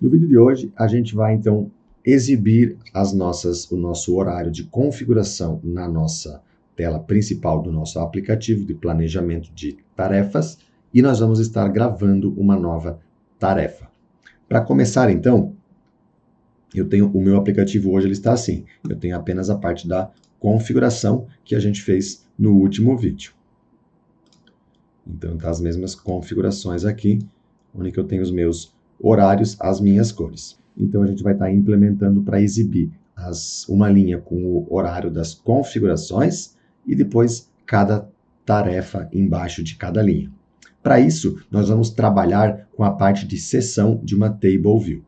No vídeo de hoje, a gente vai então exibir o nosso horário de configuração na nossa tela principal do nosso aplicativo de planejamento de tarefas e nós vamos estar gravando uma nova tarefa. Para começar então, o meu aplicativo hoje ele está assim, eu tenho apenas a parte da configuração que a gente fez no último vídeo. Então tá as mesmas configurações aqui, onde que eu tenho os meus horários, as minhas cores. Então a gente vai estar implementando para exibir uma linha com o horário das configurações e depois cada tarefa embaixo de cada linha. Para isso, nós vamos trabalhar com a parte de seção de uma Table View.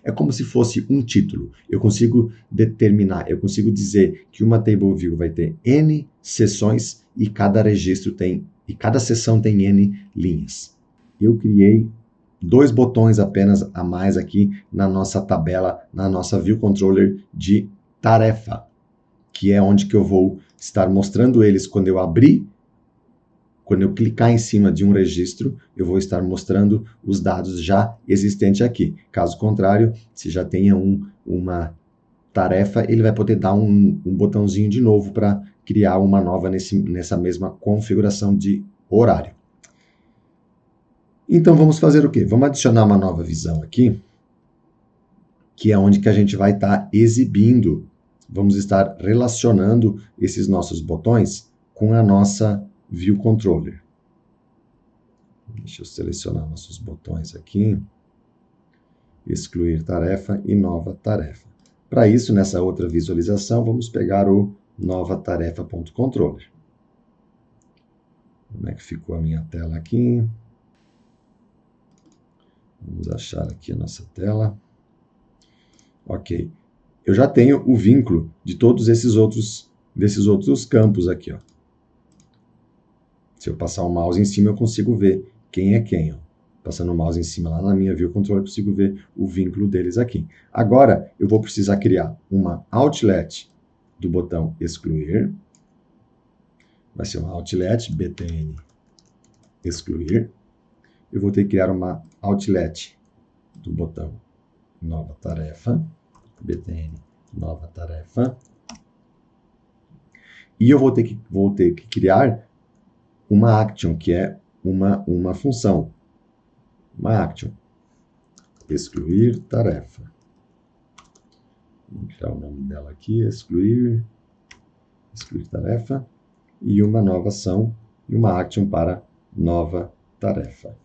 É como se fosse um título. Eu consigo determinar, eu consigo dizer que uma Table View vai ter N seções e cada seção tem N linhas. Eu criei 2 botões apenas a mais aqui na nossa tabela, na nossa View Controller de tarefa, que é onde que eu vou estar mostrando eles quando eu abrir. Quando eu clicar em cima de um registro, eu vou estar mostrando os dados já existentes aqui. Caso contrário, se já tenha uma tarefa, ele vai poder dar um botãozinho de novo para criar uma nova nessa mesma configuração de horário. Então vamos fazer o quê? Vamos adicionar uma nova visão aqui, que é onde que a gente vai estar exibindo, vamos estar relacionando esses nossos botões com a nossa View Controller. Deixa eu selecionar nossos botões aqui. Excluir tarefa e nova tarefa. Para isso, nessa outra visualização, vamos pegar o nova tarefa.controller. Como é que ficou a minha tela aqui? Vamos achar aqui a nossa tela. Ok. Eu já tenho o vínculo de todos desses outros campos aqui, ó. Se eu passar o mouse em cima, eu consigo ver quem é quem, ó. Passando o mouse em cima lá na minha View Controller, eu consigo ver o vínculo deles aqui. Agora, eu vou precisar criar uma outlet do botão excluir. Vai ser uma outlet btn excluir. Eu vou ter que criar uma outlet do botão nova tarefa, btn nova tarefa. E eu vou ter que criar uma action, que é uma função. Uma action. Excluir tarefa. Vou criar o nome dela aqui, excluir tarefa. E uma nova ação e uma action para nova tarefa.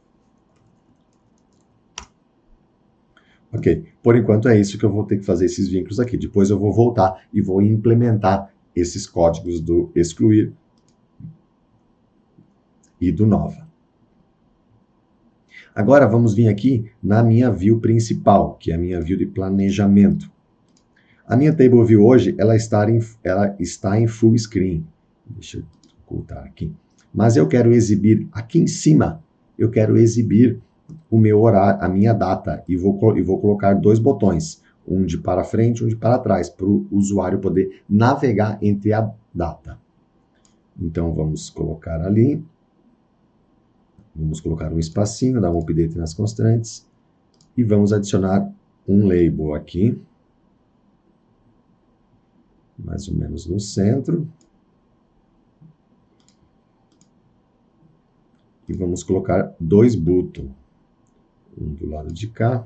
Ok, por enquanto é isso que eu vou ter que fazer esses vínculos aqui. Depois eu vou voltar e vou implementar esses códigos do excluir e do nova. Agora vamos vir aqui na minha view principal, que é a minha view de planejamento. A minha Table View hoje, ela está em full screen. Deixa eu ocultar aqui. Mas eu quero exibir aqui em cima, eu quero exibir o meu horário, a minha data, e vou colocar 2 botões, um de para frente e um de para trás, para o usuário poder navegar entre a data. Então vamos colocar ali, vamos colocar um espacinho, dar um update nas constantes, e vamos adicionar um label aqui, mais ou menos no centro. E vamos colocar 2 buttons, um do lado de cá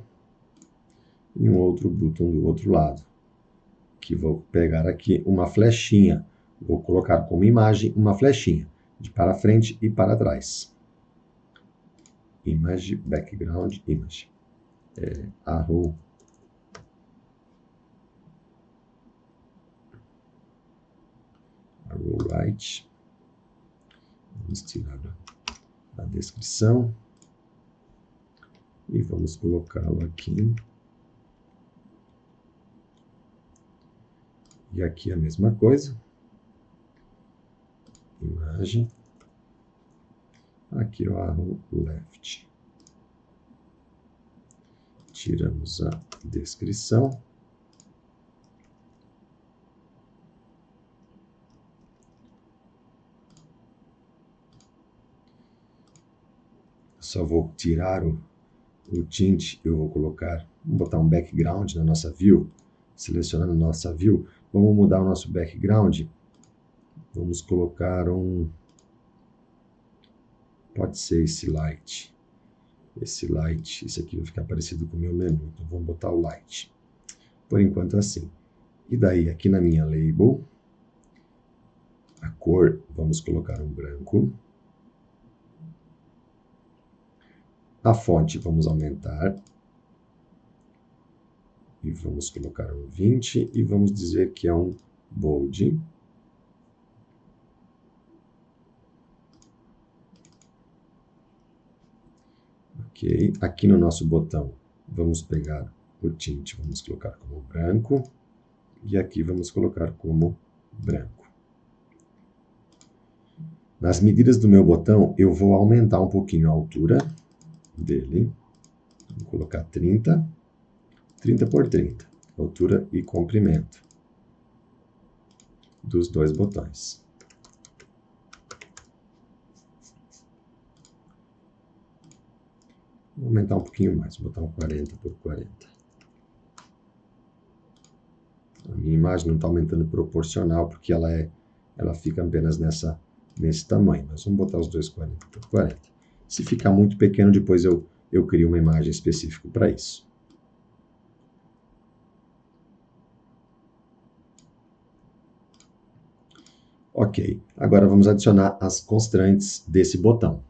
e um outro button do outro lado. Que vou pegar aqui uma flechinha, vou colocar como imagem uma flechinha, de para frente e para trás. Image, background, image. Arrow right. Vamos tirar a descrição e vamos colocá-lo aqui. E aqui a mesma coisa. Imagem. Aqui o arrow left. Tiramos a descrição. Só vou tirar o tint eu vou colocar, vamos botar um background na nossa view, selecionando a nossa view, vamos mudar o nosso background, vamos colocar pode ser esse light, esse aqui vai ficar parecido com o meu menu, então vamos botar o light, por enquanto assim. E daí aqui na minha label, a cor, vamos colocar um branco, a fonte vamos aumentar, e vamos colocar um 20, e vamos dizer que é um bold. Ok, aqui no nosso botão, vamos pegar o tint, vamos colocar como branco, e aqui vamos colocar como branco. Nas medidas do meu botão, eu vou aumentar um pouquinho a altura dele, vou colocar 30 por 30, altura e comprimento dos dois botões. Vou aumentar um pouquinho mais, vou botar um 40 por 40. A minha imagem não está aumentando proporcional, porque ela fica apenas nesse tamanho. Mas vamos botar os dois 40 por 40. Se ficar muito pequeno, depois eu crio uma imagem específica para isso. Ok, agora vamos adicionar as constraints desse botão.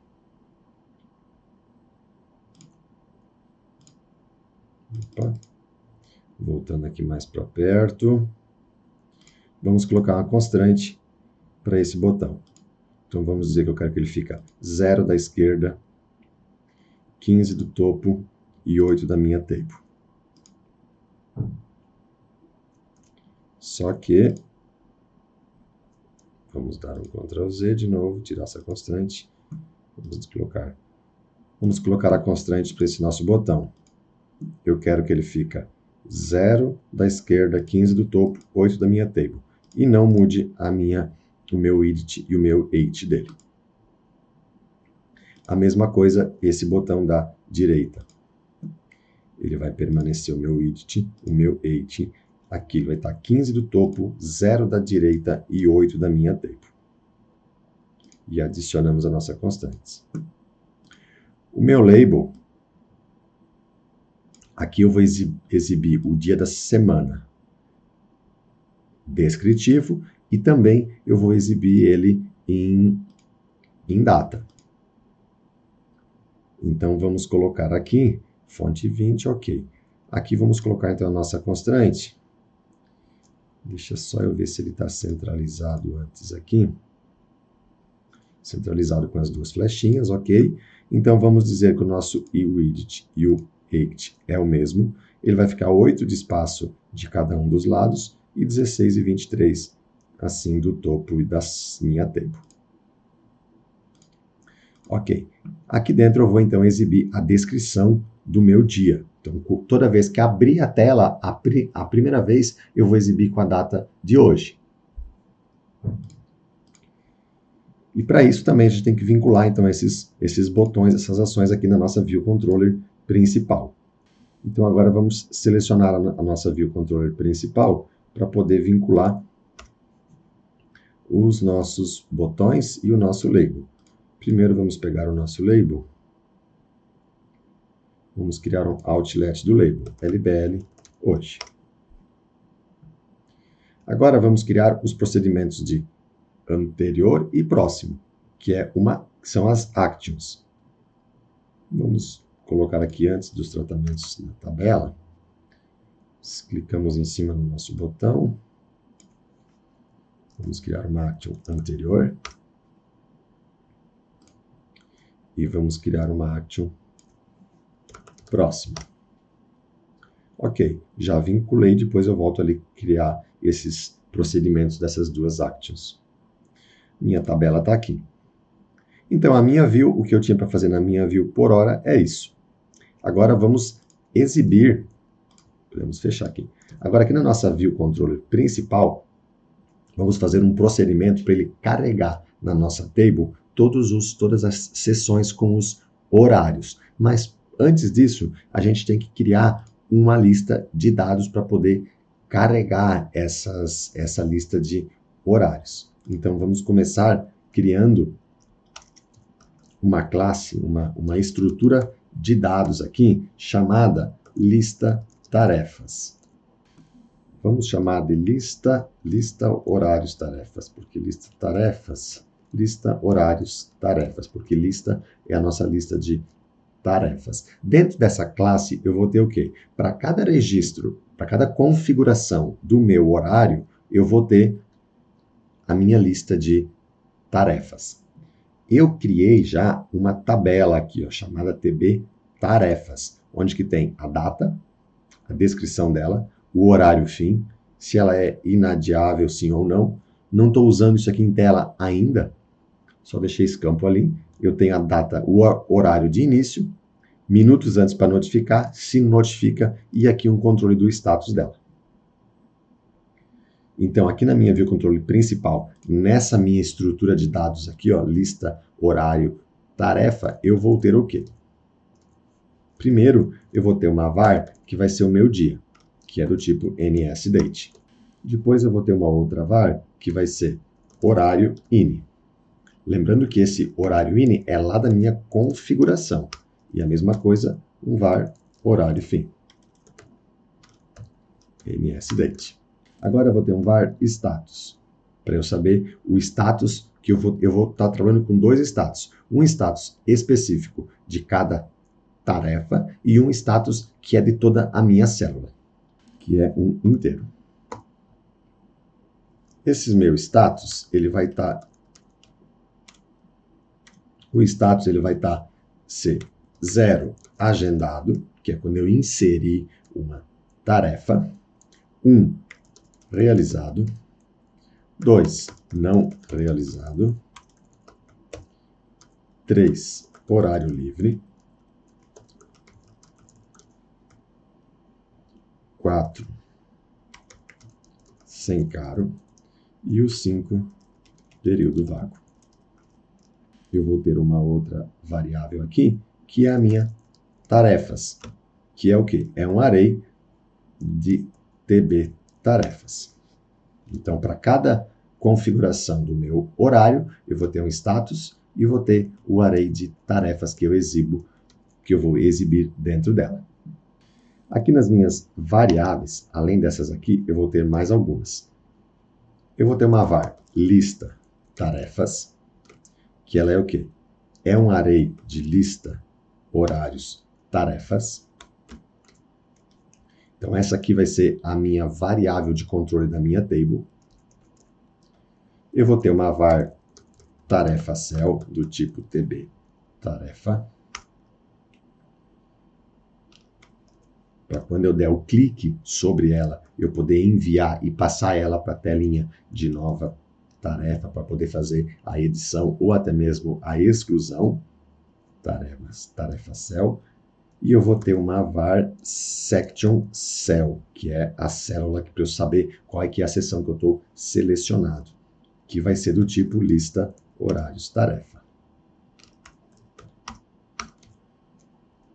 Opa. Voltando aqui mais para perto. Vamos colocar uma constraint para esse botão. Então vamos dizer que eu quero que ele fique 0 da esquerda, 15 do topo e 8 da minha table. Só que vamos dar um Ctrl Z de novo, tirar essa constraint. Vamos colocar a constraint para esse nosso botão. Eu quero que ele fique 0 da esquerda, 15 do topo, 8 da minha table. E não mude o meu edit e o meu height dele. A mesma coisa, esse botão da direita. Ele vai permanecer o meu edit, o meu height. Aqui vai estar 15 do topo, 0 da direita e 8 da minha table. E adicionamos a nossa constante. O meu label, aqui eu vou exibir o dia da semana descritivo e também eu vou exibir ele em data. Então vamos colocar aqui, fonte 20, ok. Aqui vamos colocar então a nossa constraint. Deixa só eu ver se ele está centralizado antes aqui. Centralizado com as duas flechinhas, ok. Então vamos dizer que o nosso edit e o height é o mesmo. Ele vai ficar 8 de espaço de cada um dos lados e 16 e 23 assim do topo e da minha table. Ok. Aqui dentro eu vou então exibir a descrição do meu dia. Então, toda vez que abrir a tela, a primeira vez, eu vou exibir com a data de hoje. E para isso também a gente tem que vincular então esses botões, essas ações aqui na nossa View Controller principal. Então agora vamos selecionar a nossa View Controller principal para poder vincular os nossos botões e o nosso label. Primeiro vamos pegar o nosso label. Vamos criar um outlet do label, LBL, hoje. Agora vamos criar os procedimentos de anterior e próximo, que são as actions. Vamos colocar aqui antes dos tratamentos na tabela. Clicamos em cima do nosso botão. Vamos criar uma action anterior. E vamos criar uma action próxima. Ok, já vinculei, depois eu volto ali criar esses procedimentos dessas duas actions. Minha tabela está aqui. Então, a minha view, o que eu tinha para fazer na minha view por hora é isso. Agora vamos exibir, podemos fechar aqui. Agora aqui na nossa view controller principal, vamos fazer um procedimento para ele carregar na nossa table todas as sessões com os horários. Mas antes disso, a gente tem que criar uma lista de dados para poder carregar essa lista de horários. Então, vamos começar criando uma classe, uma estrutura de dados aqui, chamada lista tarefas. Vamos chamar de lista horários tarefas, porque lista tarefas, lista horários tarefas, porque lista é a nossa lista de tarefas. Dentro dessa classe, eu vou ter o quê? Para cada registro, para cada configuração do meu horário, eu vou ter a minha lista de tarefas. Eu criei já uma tabela aqui, ó, chamada TB Tarefas, onde que tem a data, a descrição dela, o horário fim, se ela é inadiável, sim ou não. Não estou usando isso aqui em tela ainda, só deixei esse campo ali. Eu tenho a data, o horário de início, minutos antes para notificar, se notifica, e aqui um controle do status dela. Então, aqui na minha view controle principal, nessa minha estrutura de dados aqui, ó, lista, horário, tarefa, eu vou ter o quê? Primeiro, eu vou ter uma var que vai ser o meu dia, que é do tipo nsDate. Depois eu vou ter uma outra var que vai ser horário ini. Lembrando que esse horário ini é lá da minha configuração. E a mesma coisa, um var horário fim. nsDate. Agora eu vou ter um var status, para eu saber o status que eu vou estar trabalhando com dois status. Um status específico de cada tarefa e um status que é de toda a minha célula, que é um inteiro. Esse meu status, ele vai estar... O status, ele vai estar ser 0 agendado, que é quando eu inseri uma tarefa. 1 realizado. 2 não realizado. 3 horário livre. 4 sem caro. E o 5 período vago. Eu vou ter uma outra variável aqui, que é a minha tarefas, que é o quê? É um array de TB tarefas. Então, para cada configuração do meu horário, eu vou ter um status e vou ter o array de tarefas que eu vou exibir dentro dela. Aqui nas minhas variáveis, além dessas aqui, eu vou ter mais algumas. Eu vou ter uma var lista tarefas, que ela é o quê? É um array de lista, horários, tarefas. Então, essa aqui vai ser a minha variável de controle da minha table. Eu vou ter uma var tarefa cell do tipo tb tarefa. Para quando eu der o clique sobre ela, eu poder enviar e passar ela para a telinha de nova tarefa para poder fazer a edição ou até mesmo a exclusão, tarefa cell, e eu vou ter uma var section cell, que é a célula para eu saber qual é que é a seção que eu estou selecionado, que vai ser do tipo lista horários tarefa.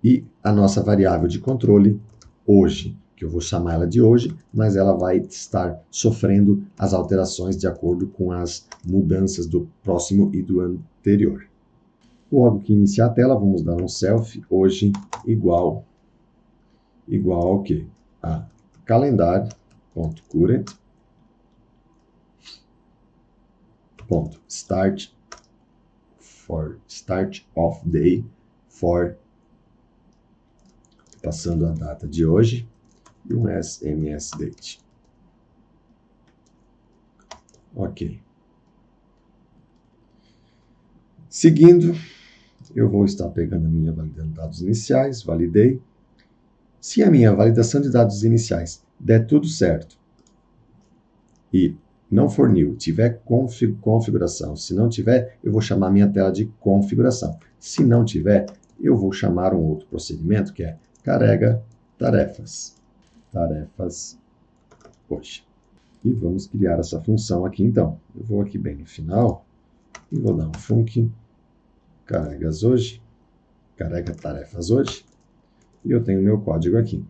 E a nossa variável de controle, hoje, que eu vou chamar ela de hoje, mas ela vai estar sofrendo as alterações de acordo com as mudanças do próximo e do anterior. Logo que iniciar a tela, vamos dar um self hoje igual ao quê? A calendar.current.start for start of day for passando a data de hoje e um nsDate. Ok. Seguindo, eu vou estar pegando a minha validando dados iniciais, validei. Se a minha validação de dados iniciais der tudo certo e não for new, tiver configuração, se não tiver, eu vou chamar a minha tela de configuração. Se não tiver, eu vou chamar um outro procedimento que é carrega tarefas hoje. E vamos criar essa função aqui então. Eu vou aqui bem no final e vou dar um func carrega tarefas hoje. e eu tenho o meu código aqui.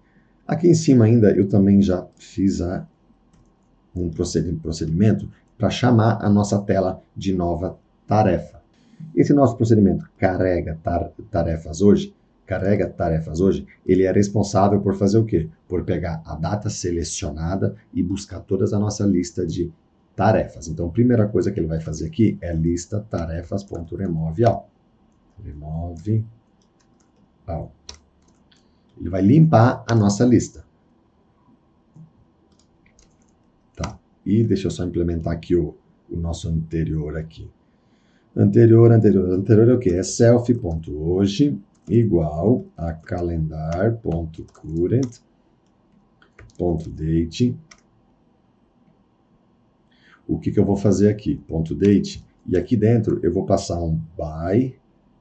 Aqui em cima ainda eu também já fiz um procedimento para chamar a nossa tela de nova tarefa. Esse nosso procedimento carrega tarefas hoje, ele é responsável por fazer o quê? Por pegar a data selecionada e buscar toda a nossa lista de tarefas. Então, a primeira coisa que ele vai fazer aqui é lista tarefas.remove all. Remove all. Ele vai limpar a nossa lista. Tá. E deixa eu só implementar aqui o nosso anterior aqui. Anterior é o quê? É self.hoje igual a calendar.current.date. O que eu vou fazer aqui? .date. E aqui dentro eu vou passar um by.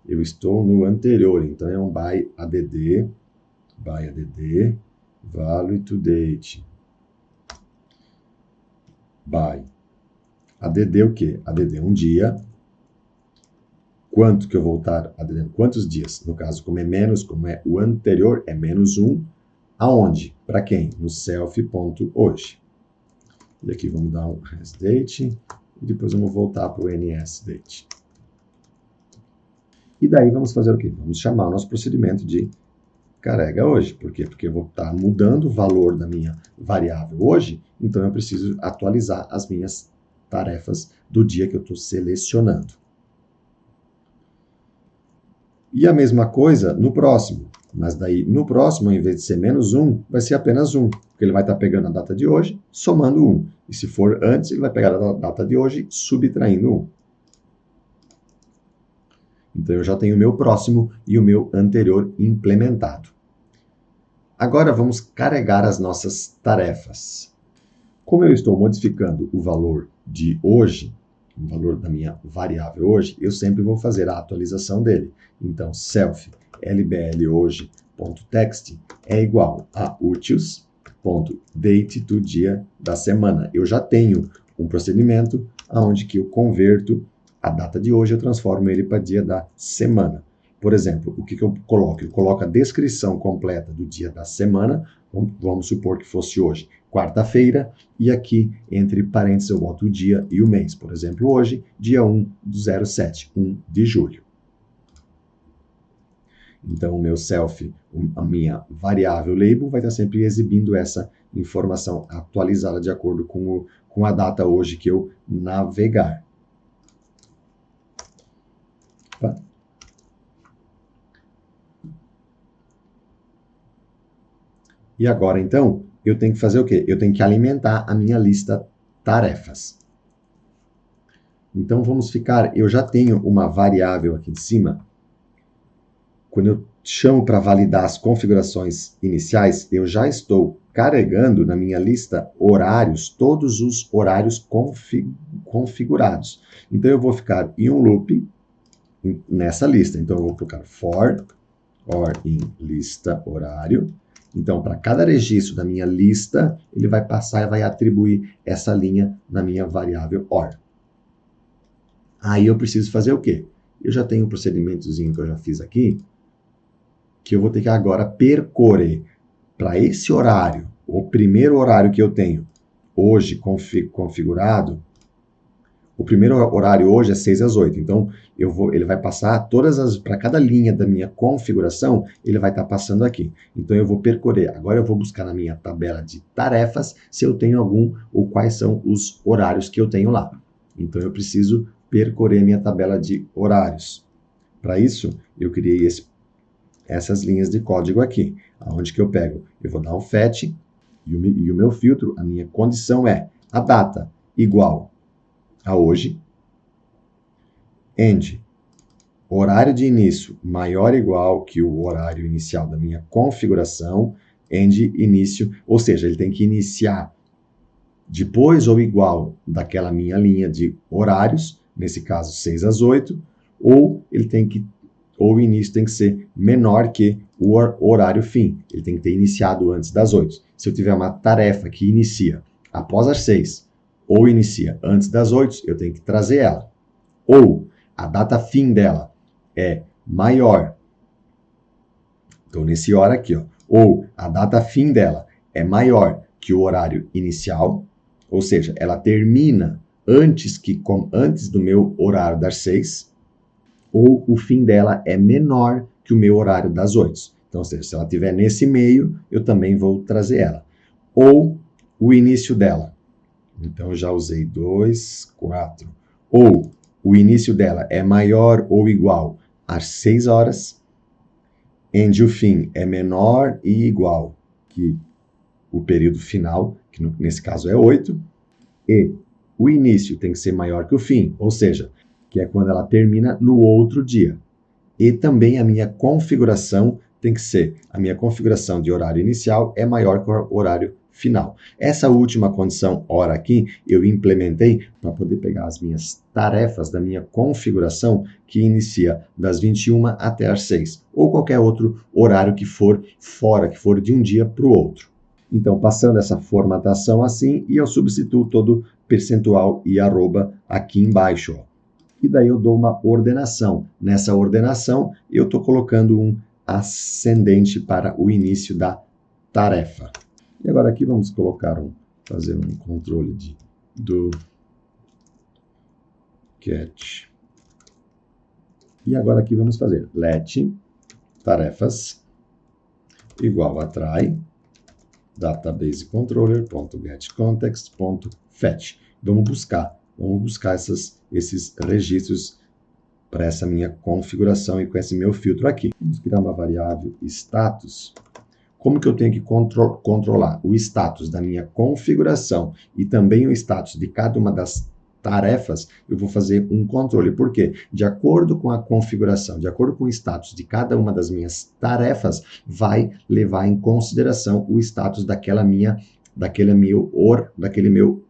Eu estou no anterior, então é um by add value to date. By. Add o quê? Add um dia. Quanto que eu vou estar addendo? Quantos dias? No caso, como é menos, como é o anterior, é menos 1. Aonde? Para quem? No self.hoje. E aqui vamos dar um hasDate. E depois vamos voltar para o NSDate. E daí vamos fazer o quê? Vamos chamar o nosso procedimento de carrega hoje. Por quê? Porque eu vou estar mudando o valor da minha variável hoje, então eu preciso atualizar as minhas tarefas do dia que eu estou selecionando. E a mesma coisa no próximo. Mas daí, no próximo, ao invés de ser menos 1, vai ser apenas 1. Porque ele vai estar pegando a data de hoje, somando 1. E se for antes, ele vai pegar a data de hoje, subtraindo 1. Então, eu já tenho o meu próximo e o meu anterior implementado. Agora, vamos carregar as nossas tarefas. Como eu estou modificando o valor de hoje, o valor da minha variável hoje, eu sempre vou fazer a atualização dele. Então, self lbl hoje.text é igual a úteis.date do dia da semana. Eu já tenho um procedimento onde que eu converto a data de hoje, eu transformo ele para dia da semana. Por exemplo, o que eu coloco? Eu coloco a descrição completa do dia da semana, vamos supor que fosse hoje, quarta-feira, e aqui, entre parênteses, eu boto o dia e o mês. Por exemplo, hoje, dia 1/07, 1 de julho. Então, o meu self, a minha variável label, vai estar sempre exibindo essa informação atualizada de acordo com a data hoje que eu navegar. Tá? E agora, então, eu tenho que fazer o quê? Eu tenho que alimentar a minha lista tarefas. Então, vamos ficar... Eu já tenho uma variável aqui em cima. Quando eu chamo para validar as configurações iniciais, eu já estou carregando na minha lista horários, todos os horários configurados. Então, eu vou ficar em um loop nessa lista. Então, eu vou colocar for in lista horário. Então, para cada registro da minha lista, ele vai passar e vai atribuir essa linha na minha variável OR. Aí eu preciso fazer o quê? Eu já tenho um procedimentozinho que eu já fiz aqui, que eu vou ter que agora percorrer para esse horário, o primeiro horário que eu tenho hoje configurado. O primeiro horário hoje é 6 às 8, então ele vai passar para cada linha da minha configuração, ele vai estar passando aqui. Então eu vou percorrer, agora eu vou buscar na minha tabela de tarefas se eu tenho algum ou quais são os horários que eu tenho lá. Então eu preciso percorrer minha tabela de horários. Para isso, eu criei essas linhas de código aqui, aonde que eu pego, eu vou dar um fetch e o meu filtro, a minha condição é a data igual a hoje, end, horário de início maior ou igual que o horário inicial da minha configuração, end início, ou seja, ele tem que iniciar depois ou igual daquela minha linha de horários, nesse caso 6 às 8, ou o início tem que ser menor que o horário fim, ele tem que ter iniciado antes das 8. Se eu tiver uma tarefa que inicia após as 6, ou inicia antes das 8, eu tenho que trazer ela. Ou a data fim dela é maior Então, nesse hora aqui, ó, ou a data fim dela é maior que o horário inicial, ou seja, ela termina antes do meu horário das 6, ou o fim dela é menor que o meu horário das 8. Então, ou seja, se ela estiver nesse meio, eu também vou trazer ela. Ou o início dela. Então, eu já usei 2, 4. Ou o início dela é maior ou igual às 6 horas, e o fim é menor e igual que o período final, que nesse caso é 8, e o início tem que ser maior que o fim, ou seja, que é quando ela termina no outro dia. E também a minha configuração tem que ser, a minha configuração de horário inicial é maior que o horário final. Essa última condição, hora aqui, eu implementei para poder pegar as minhas tarefas da minha configuração, que inicia das 21 até as 6, ou qualquer outro horário que for fora, que for de um dia para o outro. Então, passando essa formatação assim, e eu substituo todo percentual e arroba aqui embaixo, ó. E daí eu dou uma ordenação. Nessa ordenação, eu estou colocando um ascendente para o início da tarefa. E agora aqui vamos fazer um controle do get. E agora aqui vamos fazer let tarefas igual a try databasecontroller.getContext.fetch. Vamos buscar esses registros para essa minha configuração e com esse meu filtro aqui. Vamos criar uma variável status. Como que eu tenho que controlar o status da minha configuração e também o status de cada uma das tarefas? Eu vou fazer um controle. Por quê? De acordo com a configuração, de acordo com o status de cada uma das minhas tarefas, vai levar em consideração o status daquele meu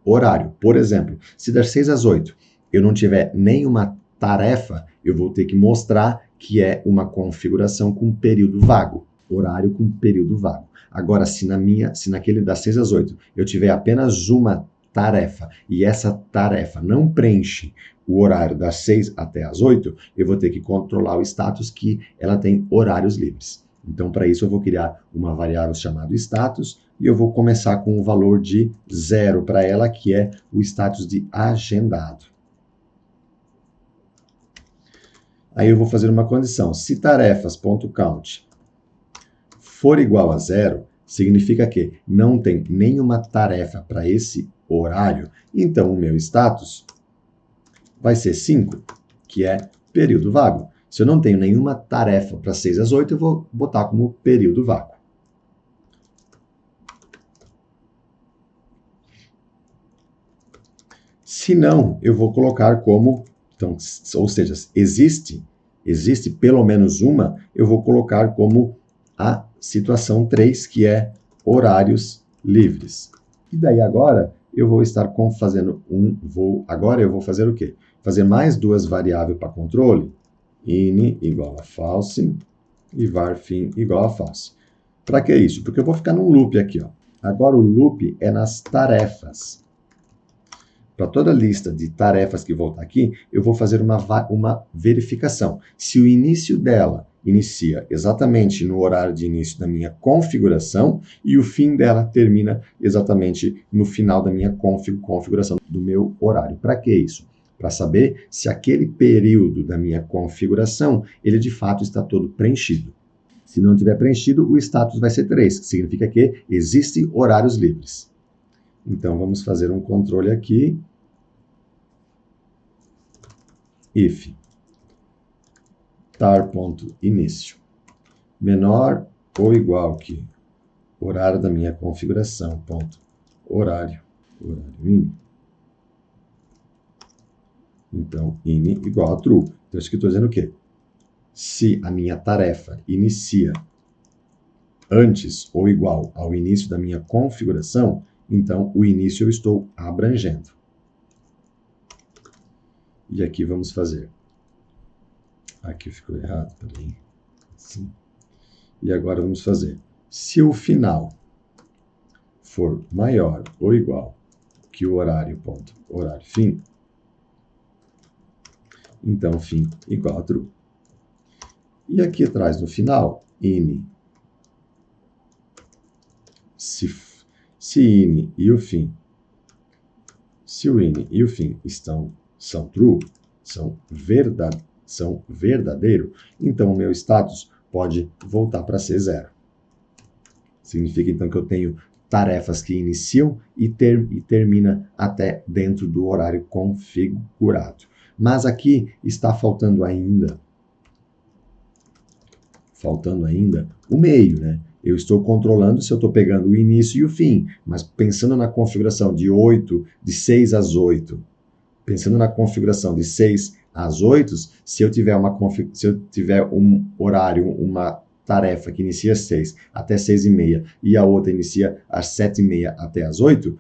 horário. Por exemplo, se das 6 às 8 eu não tiver nenhuma tarefa, eu vou ter que mostrar que é uma configuração com período vago. Horário com período vago. Agora, se naquele das 6 às 8 eu tiver apenas uma tarefa e essa tarefa não preenche o horário das 6 até as 8, eu vou ter que controlar o status que ela tem horários livres. Então, para isso, eu vou criar uma variável chamada status e eu vou começar com o valor de 0 para ela, que é o status de agendado. Aí eu vou fazer uma condição. Se tarefas.count for igual a 0, significa que não tem nenhuma tarefa para esse horário, então o meu status vai ser 5, que é período vago. Se eu não tenho nenhuma tarefa para 6 às 8, eu vou botar como período vago. Se não, eu vou colocar como, então, ou seja, existe pelo menos uma, eu vou colocar como a situação 3, que é horários livres. E daí agora eu vou estar fazendo agora eu vou fazer o quê? Fazer mais duas variáveis para controle, in igual a false e varFim igual a false. Para que isso? Porque eu vou ficar num loop aqui, ó. Agora o loop é nas tarefas. Para toda a lista de tarefas que voltar aqui, eu vou fazer uma verificação. Se o início dela inicia exatamente no horário de início da minha configuração e o fim dela termina exatamente no final da minha configuração do meu horário. Para que isso? Para saber se aquele período da minha configuração, ele de fato está todo preenchido. Se não tiver preenchido, o status vai ser 3, que significa que existem horários livres. Então, vamos fazer um controle aqui. If tar.início menor ou igual que horário da minha configuração, horário in. Então, in igual a true. Então, isso que eu estou dizendo o quê? Se a minha tarefa inicia antes ou igual ao início da minha configuração, então o início eu estou abrangendo. E aqui vamos fazer. Aqui ficou errado, peraí. Assim. E agora vamos fazer. Se o final for maior ou igual que o horário fim, então fim igual a true. E aqui atrás no final, in se INI e o fim, se o INI e o fim são true, são verdadeiro, então o meu status pode voltar para ser 0. Significa então que eu tenho tarefas que iniciam e terminam até dentro do horário configurado. Mas aqui está faltando ainda o meio, né? Eu estou controlando se eu estou pegando o início e o fim, mas pensando na configuração de 6 às 8, pensando na configuração de 6 às 8, se eu tiver um horário, uma tarefa que inicia às 6 até 6h30 e a outra inicia às 7h30 até às 8,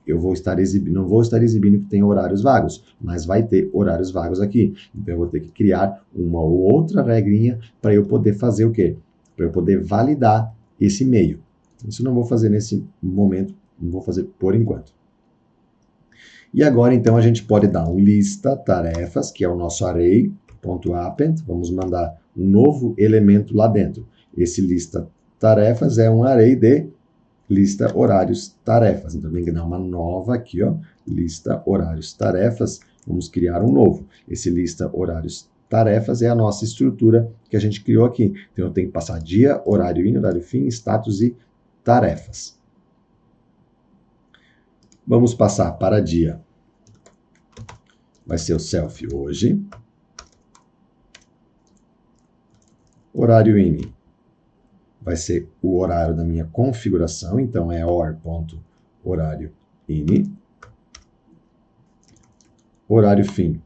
eu não vou estar exibindo que tem horários vagos, mas vai ter horários vagos aqui. Então eu vou ter que criar uma ou outra regrinha para eu poder fazer o quê? Para eu poder validar esse meio. Isso eu não vou fazer nesse momento, não vou fazer por enquanto. E agora, então, a gente pode dar um lista tarefas, que é o nosso array.append. Vamos mandar um novo elemento lá dentro. Esse lista tarefas é um array de lista horários tarefas. Então, tem que dar uma nova aqui, ó, lista horários tarefas. Vamos criar um novo. Esse lista horários tarefas é a nossa estrutura que a gente criou aqui. Então, eu tenho que passar dia, horário in, horário fim, status e tarefas. Vamos passar para dia. Vai ser o self hoje. Horário in vai ser o horário da minha configuração, então é or.horário in. Horário fim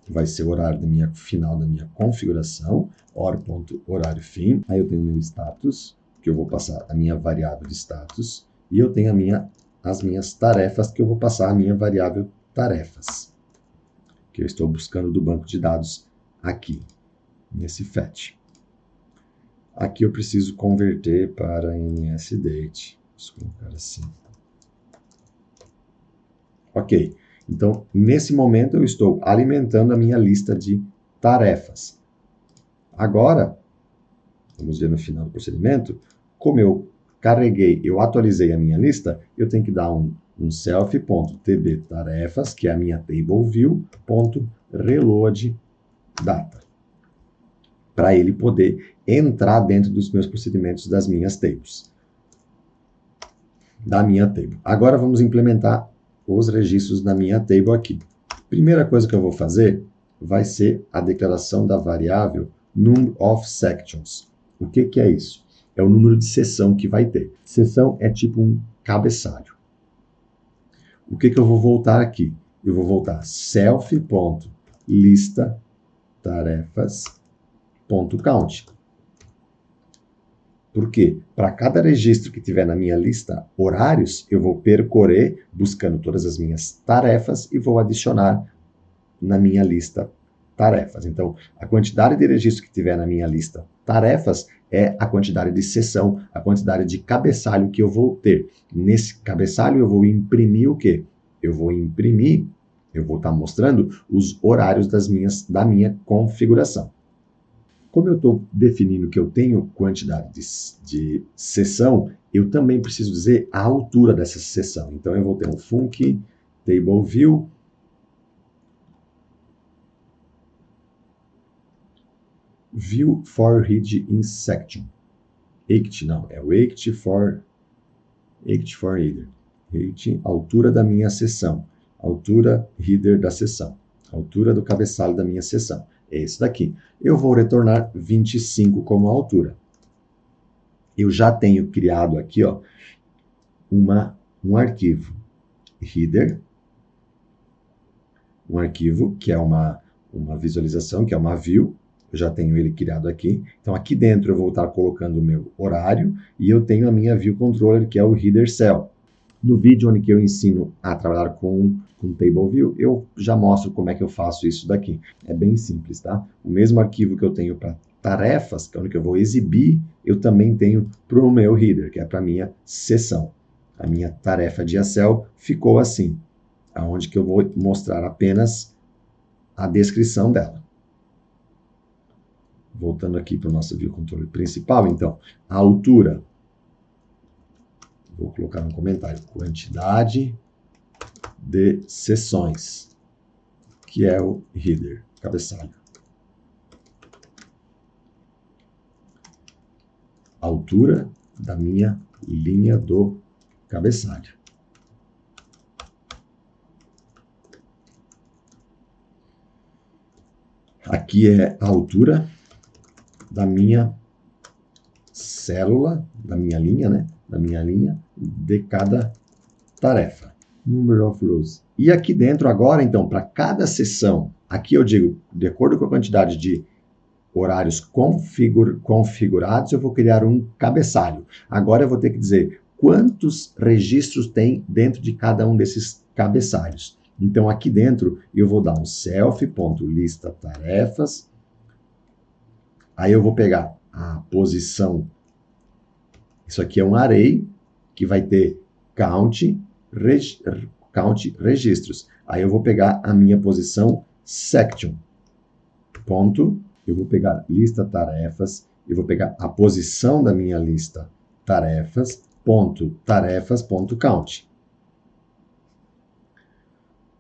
vai ser o horário final da minha configuração, or.horário fim. Aí eu tenho o meu status, que eu vou passar a minha variável de status, e eu tenho as minhas tarefas, que eu vou passar a minha variável tarefas, que eu estou buscando do banco de dados aqui, nesse fetch. Aqui eu preciso converter para NSDate. Vamos colocar assim. Ok. Então, nesse momento, eu estou alimentando a minha lista de tarefas. Agora, vamos ver no final do procedimento, como eu atualizei a minha lista, eu tenho que dar um self.tbtarefas, que é a minha table view.reload_data, para ele poder entrar dentro dos meus procedimentos das minhas tables. Da minha table. Agora vamos implementar os registros da minha table aqui. Primeira coisa que eu vou fazer vai ser a declaração da variável number of sections. O que é isso? É o número de seção que vai ter. Seção é tipo um cabeçalho. O que eu vou voltar aqui? Eu vou voltar self.lista tarefas.count. Por quê? Para cada registro que tiver na minha lista horários, eu vou percorrer buscando todas as minhas tarefas e vou adicionar na minha lista tarefas. Então, a quantidade de registros que tiver na minha lista tarefas é a quantidade de seção, a quantidade de cabeçalho que eu vou ter. Nesse cabeçalho eu vou imprimir o quê? Eu vou estar mostrando os horários da minha configuração. Como eu estou definindo que eu tenho quantidade de seção, eu também preciso dizer a altura dessa seção. Então, eu vou ter um func table view for read in section. Height não, é o height for header. Height, altura da minha seção. Altura header da seção. Altura do cabeçalho da minha seção. É esse daqui. Eu vou retornar 25 como altura. Eu já tenho criado aqui, ó, um arquivo header, um arquivo que é uma visualização, que é uma view. Eu já tenho ele criado aqui. Então, aqui dentro eu vou estar colocando o meu horário e eu tenho a minha view controller, que é o header cell. No vídeo onde que eu ensino a trabalhar com Table View, eu já mostro como é que eu faço isso daqui. É bem simples, tá? O mesmo arquivo que eu tenho para tarefas, que é onde eu vou exibir, eu também tenho para o meu header, que é para a minha seção. A minha tarefa de Excel ficou assim, aonde que eu vou mostrar apenas a descrição dela. Voltando aqui para o nosso View Controller principal, então, a altura. vou colocar no comentário, quantidade de sessões, que é o header, cabeçalho. Altura da minha linha do cabeçalho. Aqui é a altura da minha célula, da minha linha, né? Da minha linha de cada tarefa. Number of rows. E aqui dentro agora, então, para cada sessão, aqui eu digo, de acordo com a quantidade de horários configurados, eu vou criar um cabeçalho. Agora eu vou ter que dizer quantos registros tem dentro de cada um desses cabeçalhos. Então, aqui dentro, eu vou dar um self.lista tarefas. Aí eu vou pegar a posição. Isso aqui é um array que vai ter count registros. Aí eu vou pegar a minha posição section. Ponto. Eu vou pegar lista tarefas. Eu vou pegar a posição da minha lista tarefas. Ponto. Tarefas. Ponto count.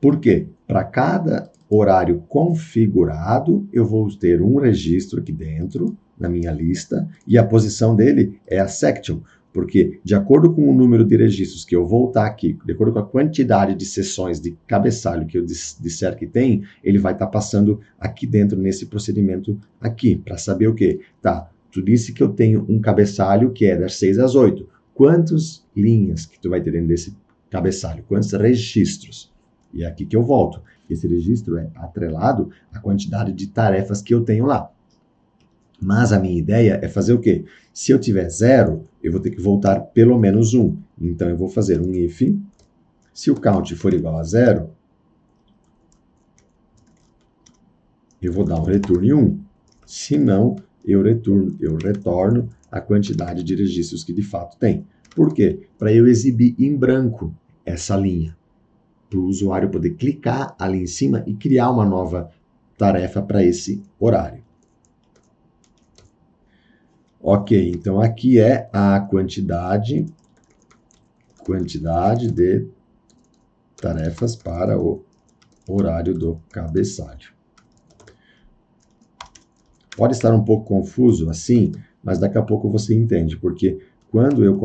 Por quê? Para cada horário configurado, eu vou ter um registro aqui dentro, na minha lista, e a posição dele é a section, porque de acordo com o número de registros que eu vou estar aqui, de acordo com a quantidade de sessões de cabeçalho que eu disser que tem, ele vai estar passando aqui dentro, nesse procedimento aqui, para saber o quê? Tá, tu disse que eu tenho um cabeçalho que é das 6 às 8. Quantas linhas que tu vai ter dentro desse cabeçalho? Quantos registros? E é aqui que eu volto. Esse registro é atrelado à quantidade de tarefas que eu tenho lá. Mas a minha ideia é fazer o quê? Se eu tiver 0, eu vou ter que voltar pelo menos 1. Então, eu vou fazer um if. Se o count for igual a 0, eu vou dar um return 1. Se não, eu retorno a quantidade de registros que de fato tem. Por quê? Para eu exibir em branco essa linha. Para o usuário poder clicar ali em cima e criar uma nova tarefa para esse horário. Ok, então aqui é a quantidade de tarefas para o horário do cabeçalho. Pode estar um pouco confuso assim, mas daqui a pouco você entende, porque quando eu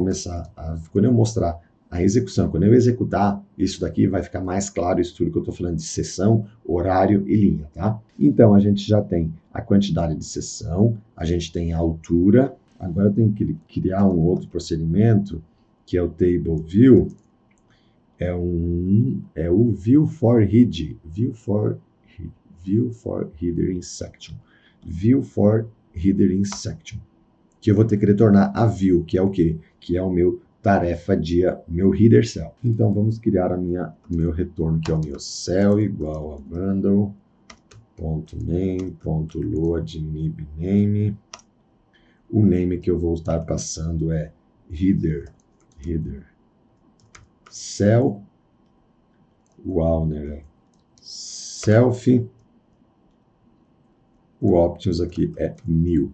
mostrar a execução, quando eu executar isso daqui, vai ficar mais claro isso tudo que eu estou falando de sessão, horário e linha, tá? Então, a gente já tem a quantidade de sessão, a gente tem a altura, agora eu tenho que criar um outro procedimento, que é o table view, é o view for header, view for header in section, view for header in section, que eu vou ter que retornar a view, que é o quê? Que é o meu tarefa dia, meu header cell. Então, vamos criar o meu retorno, que é o meu cell igual a bundle.name.load.name. O name que eu vou estar passando é header cell. O owner é self. O options aqui é 1000.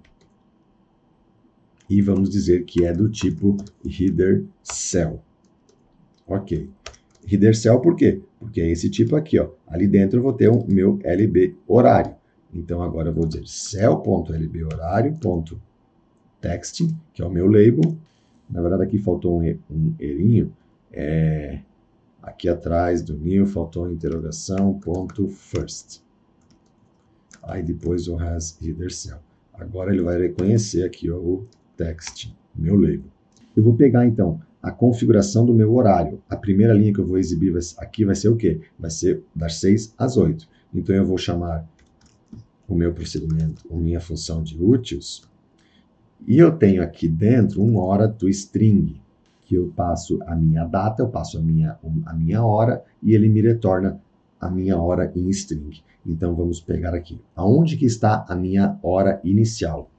E vamos dizer que é do tipo header cell. Ok. Header cell por quê? Porque é esse tipo aqui, ó. Ali dentro eu vou ter o meu LB horário. Então agora eu vou dizer cell.lbhorário.text, que é o meu label. Na verdade aqui faltou um erinho. Aqui atrás do new faltou a interrogação, ponto first. Aí depois o has header cell. Agora ele vai reconhecer aqui, ó, o text, meu label. Eu vou pegar, então, a configuração do meu horário. A primeira linha que eu vou exibir aqui vai ser o quê? Vai ser das 6 às 8. Então, eu vou chamar o meu procedimento, a minha função de úteis. E eu tenho aqui dentro um hora to string, que eu passo a minha data, eu passo a minha hora, e ele me retorna a minha hora em string. Então, vamos pegar aqui. Aonde que está a minha hora inicial?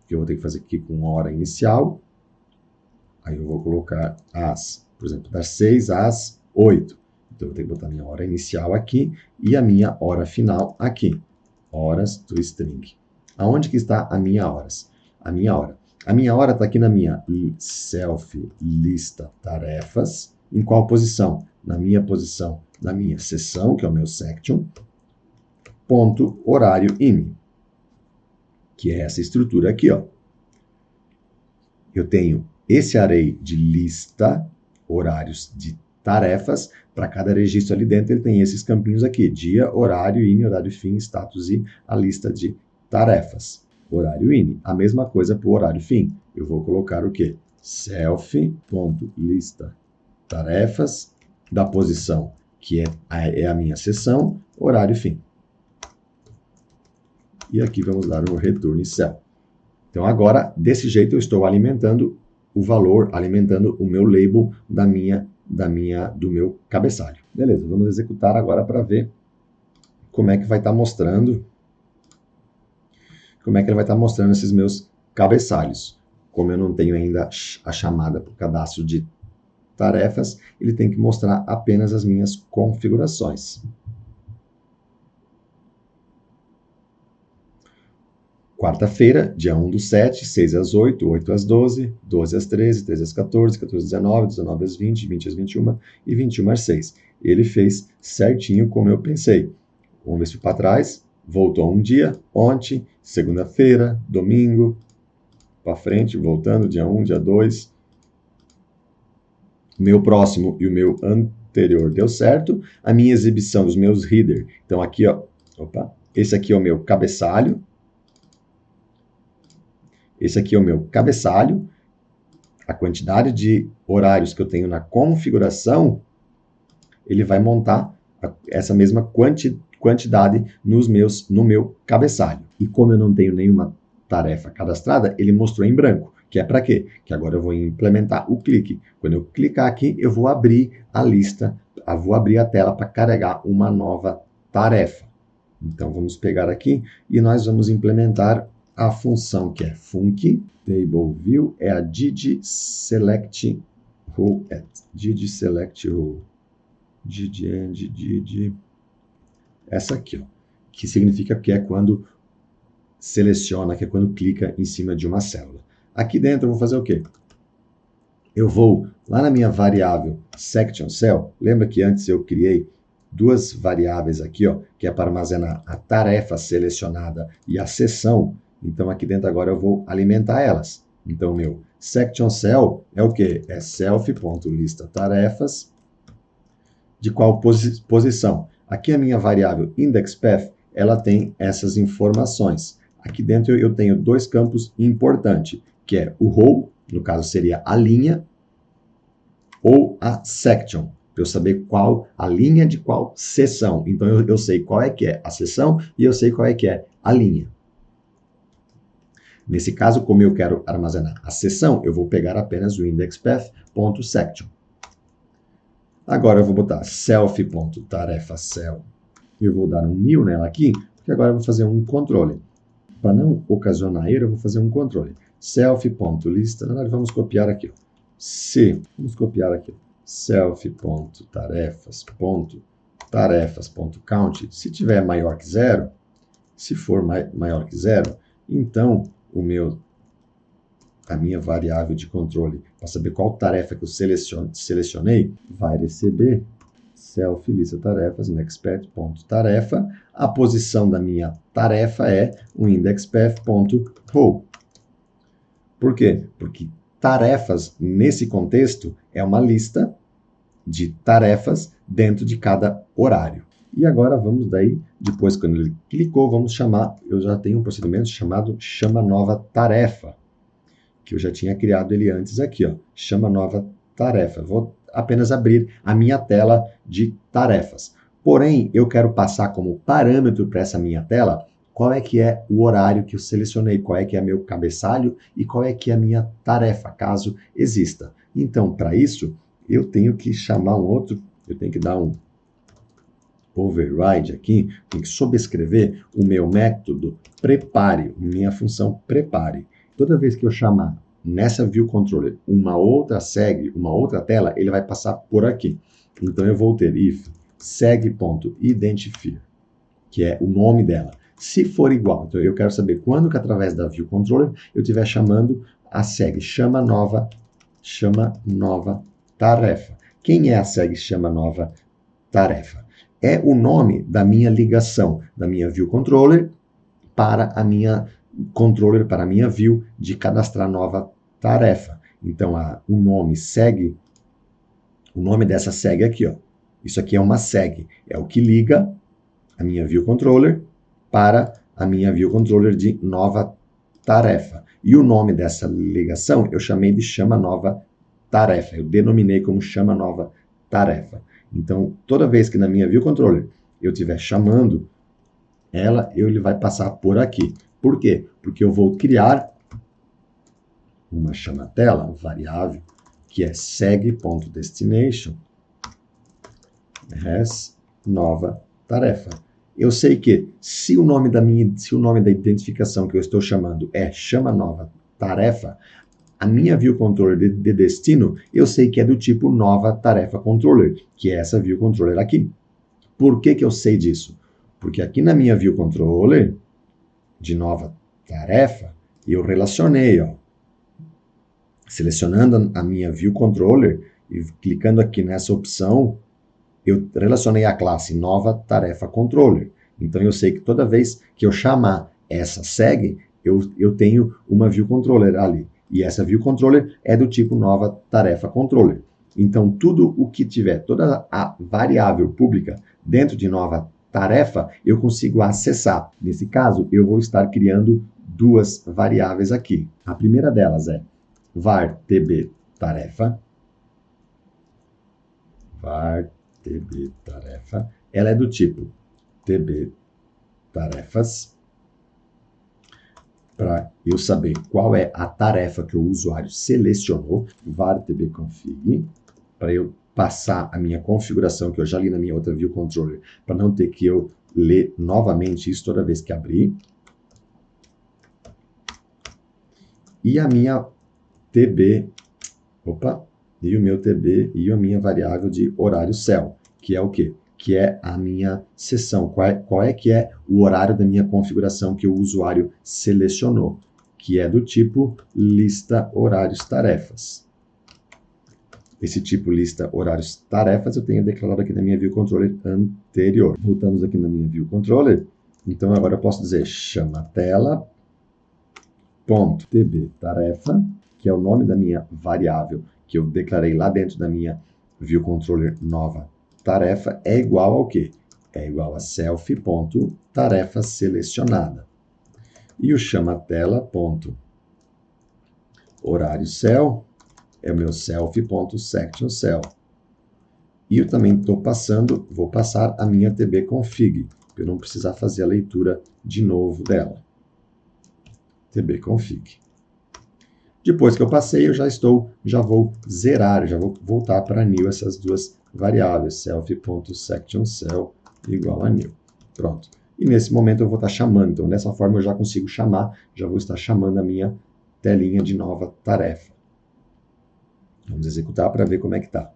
Que eu vou ter que fazer aqui com hora inicial. Aí eu vou colocar por exemplo, das 6 às 8. Então, eu vou ter que botar minha hora inicial aqui e a minha hora final aqui. Horas to string. Aonde que está a minha hora? A minha hora está aqui na minha self lista tarefas. Em qual posição? Na minha posição, na minha seção, que é o meu section, ponto horário in, que é essa estrutura aqui, ó. Eu tenho esse array de lista, horários de tarefas. Para cada registro ali dentro, ele tem esses campinhos aqui: dia, horário, in, horário fim, status e a lista de tarefas. Horário in. A mesma coisa para o horário fim. Eu vou colocar o quê? Self.lista tarefas, da posição que é a minha seção, horário fim. E aqui vamos dar um return cell. Então agora, desse jeito, eu estou alimentando o valor, alimentando o meu label do meu cabeçalho. Beleza, vamos executar agora para ver como é que vai estar mostrando, como é que ele vai estar mostrando esses meus cabeçalhos. Como eu não tenho ainda a chamada para o cadastro de tarefas, ele tem que mostrar apenas as minhas configurações. Quarta-feira, dia 1/7, 6 às 8, 8 às 12, 12 às 13, 13 às 14, 14 às 19, 19 às 20, 20 às 21 e 21 às 6. Ele fez certinho como eu pensei. Vamos ver se para trás. Voltou um dia, ontem, segunda-feira, domingo, para frente, voltando, dia 1, dia 2. O meu próximo e o meu anterior deu certo. A minha exibição dos meus header. Então aqui, ó, esse aqui é o meu cabeçalho. Esse aqui é o meu cabeçalho. A quantidade de horários que eu tenho na configuração, ele vai montar essa mesma quantidade no meu cabeçalho. E como eu não tenho nenhuma tarefa cadastrada, ele mostrou em branco. Que é para quê? Que agora eu vou implementar o clique. Quando eu clicar aqui, eu vou abrir a lista, vou abrir a tela para carregar uma nova tarefa. Então, vamos pegar aqui e nós vamos implementar a função que é func, table view, é a did select row at. Did select row. Did. Essa aqui, ó. Que significa que é quando seleciona, que é quando clica em cima de uma célula. Aqui dentro eu vou fazer o quê? Eu vou lá na minha variável section cell. Lembra que antes eu criei duas variáveis aqui, ó, que é para armazenar a tarefa selecionada e a seção. Então aqui dentro agora eu vou alimentar elas. Então meu section cell é o quê? É self.lista tarefas. De qual posição? Aqui a minha variável indexPath, ela tem essas informações. Aqui dentro eu tenho dois campos importantes, que é o row, no caso seria a linha, ou a section, para eu saber qual a linha de qual seção. Então eu sei qual é que é a seção e eu sei qual é que é a linha. Nesse caso, como eu quero armazenar a seção, eu vou pegar apenas o indexPath.section. Agora eu vou botar self.tarefacell. Eu vou dar um new nela aqui, porque agora eu vou fazer um controle. Para não ocasionar erro, eu vou fazer um controle. Self.lista, vamos copiar aqui. Vamos copiar aqui. Self.tarefas.count. Se tiver maior que 0, se for maior que 0, então a minha variável de controle, para saber qual tarefa que eu selecionei, vai receber self-lista tarefas, indexpath.tarefa. A posição da minha tarefa é o indexpath.row. Por quê? Porque tarefas, nesse contexto, é uma lista de tarefas dentro de cada horário. E agora vamos daí, depois quando ele clicou, vamos chamar, eu já tenho um procedimento chamado chama nova tarefa, que eu já tinha criado ele antes aqui, ó, chama nova tarefa. Vou apenas abrir a minha tela de tarefas. Porém, eu quero passar como parâmetro para essa minha tela qual é que é o horário que eu selecionei, qual é que é meu cabeçalho e qual é que é a minha tarefa, caso exista. Então, para isso, eu tenho que chamar eu tenho que dar um override aqui, tenho que sobrescrever o meu método prepare, minha função prepare. Toda vez que eu chamar nessa view controller uma outra segue, uma outra tela, ele vai passar por aqui. Então eu vou ter if segue.identifier, que é o nome dela. Se for igual, então eu quero saber quando que através da view controller eu estiver chamando a segue chama nova tarefa. Quem é a segue chama nova tarefa? É o nome da minha ligação, da minha view controller para a minha view de cadastrar nova tarefa. Então, o nome segue, o nome dessa segue aqui, ó. Isso aqui é uma segue, é o que liga a minha view controller para a minha view controller de nova tarefa. E o nome dessa ligação eu chamei de chama nova tarefa. Eu denominei como chama nova tarefa. Então, toda vez que na minha view controller eu estiver chamando ela, ele vai passar por aqui. Por quê? Porque eu vou criar uma chama-tela variável que é segue.destination has nova tarefa. Eu sei que se o nome da identificação que eu estou chamando é chama nova tarefa, a minha view controller de destino, eu sei que é do tipo nova tarefa controller, que é essa view controller aqui. Por que eu sei disso? Porque aqui na minha view controller de nova tarefa, eu relacionei, ó, selecionando a minha view controller e clicando aqui nessa opção, eu relacionei a classe nova tarefa controller. Então eu sei que toda vez que eu chamar essa segue, eu tenho uma view controller ali. E essa view controller é do tipo nova tarefa controller. Então tudo o que tiver, toda a variável pública dentro de nova tarefa, eu consigo acessar. Nesse caso, eu vou estar criando duas variáveis aqui. A primeira delas é var tb tarefa. Var tb tarefa. Ela é do tipo tb tarefas, para eu saber qual é a tarefa que o usuário selecionou, var tb config, para eu passar a minha configuração que eu já li na minha outra view controller, para não ter que eu ler novamente isso toda vez que abrir. E a minha tb, e o meu tb e a minha variável de horário cell, que é o quê? Que é a minha sessão, qual é que é o horário da minha configuração que o usuário selecionou, que é do tipo lista horários tarefas. Esse tipo lista horários tarefas eu tenho declarado aqui na minha view controller anterior. Voltamos aqui na minha view controller, então agora eu posso dizer chama tela ponto tb tarefa, que é o nome da minha variável que eu declarei lá dentro da minha view controller nova tarefa, é igual ao quê? É igual a self.tarefa selecionada. E o chama tela ponto horário cell é o meu self.section cell. E eu também vou passar a minha tb config, para eu não precisar fazer a leitura de novo dela. tb config. Depois que eu passei, eu já vou zerar, já vou voltar para new essas duas variáveis, self.sectionCell igual a new. Pronto. E nesse momento eu vou estar chamando, então dessa forma eu já consigo chamar, já vou estar chamando a minha telinha de nova tarefa. Vamos executar para ver como é que está.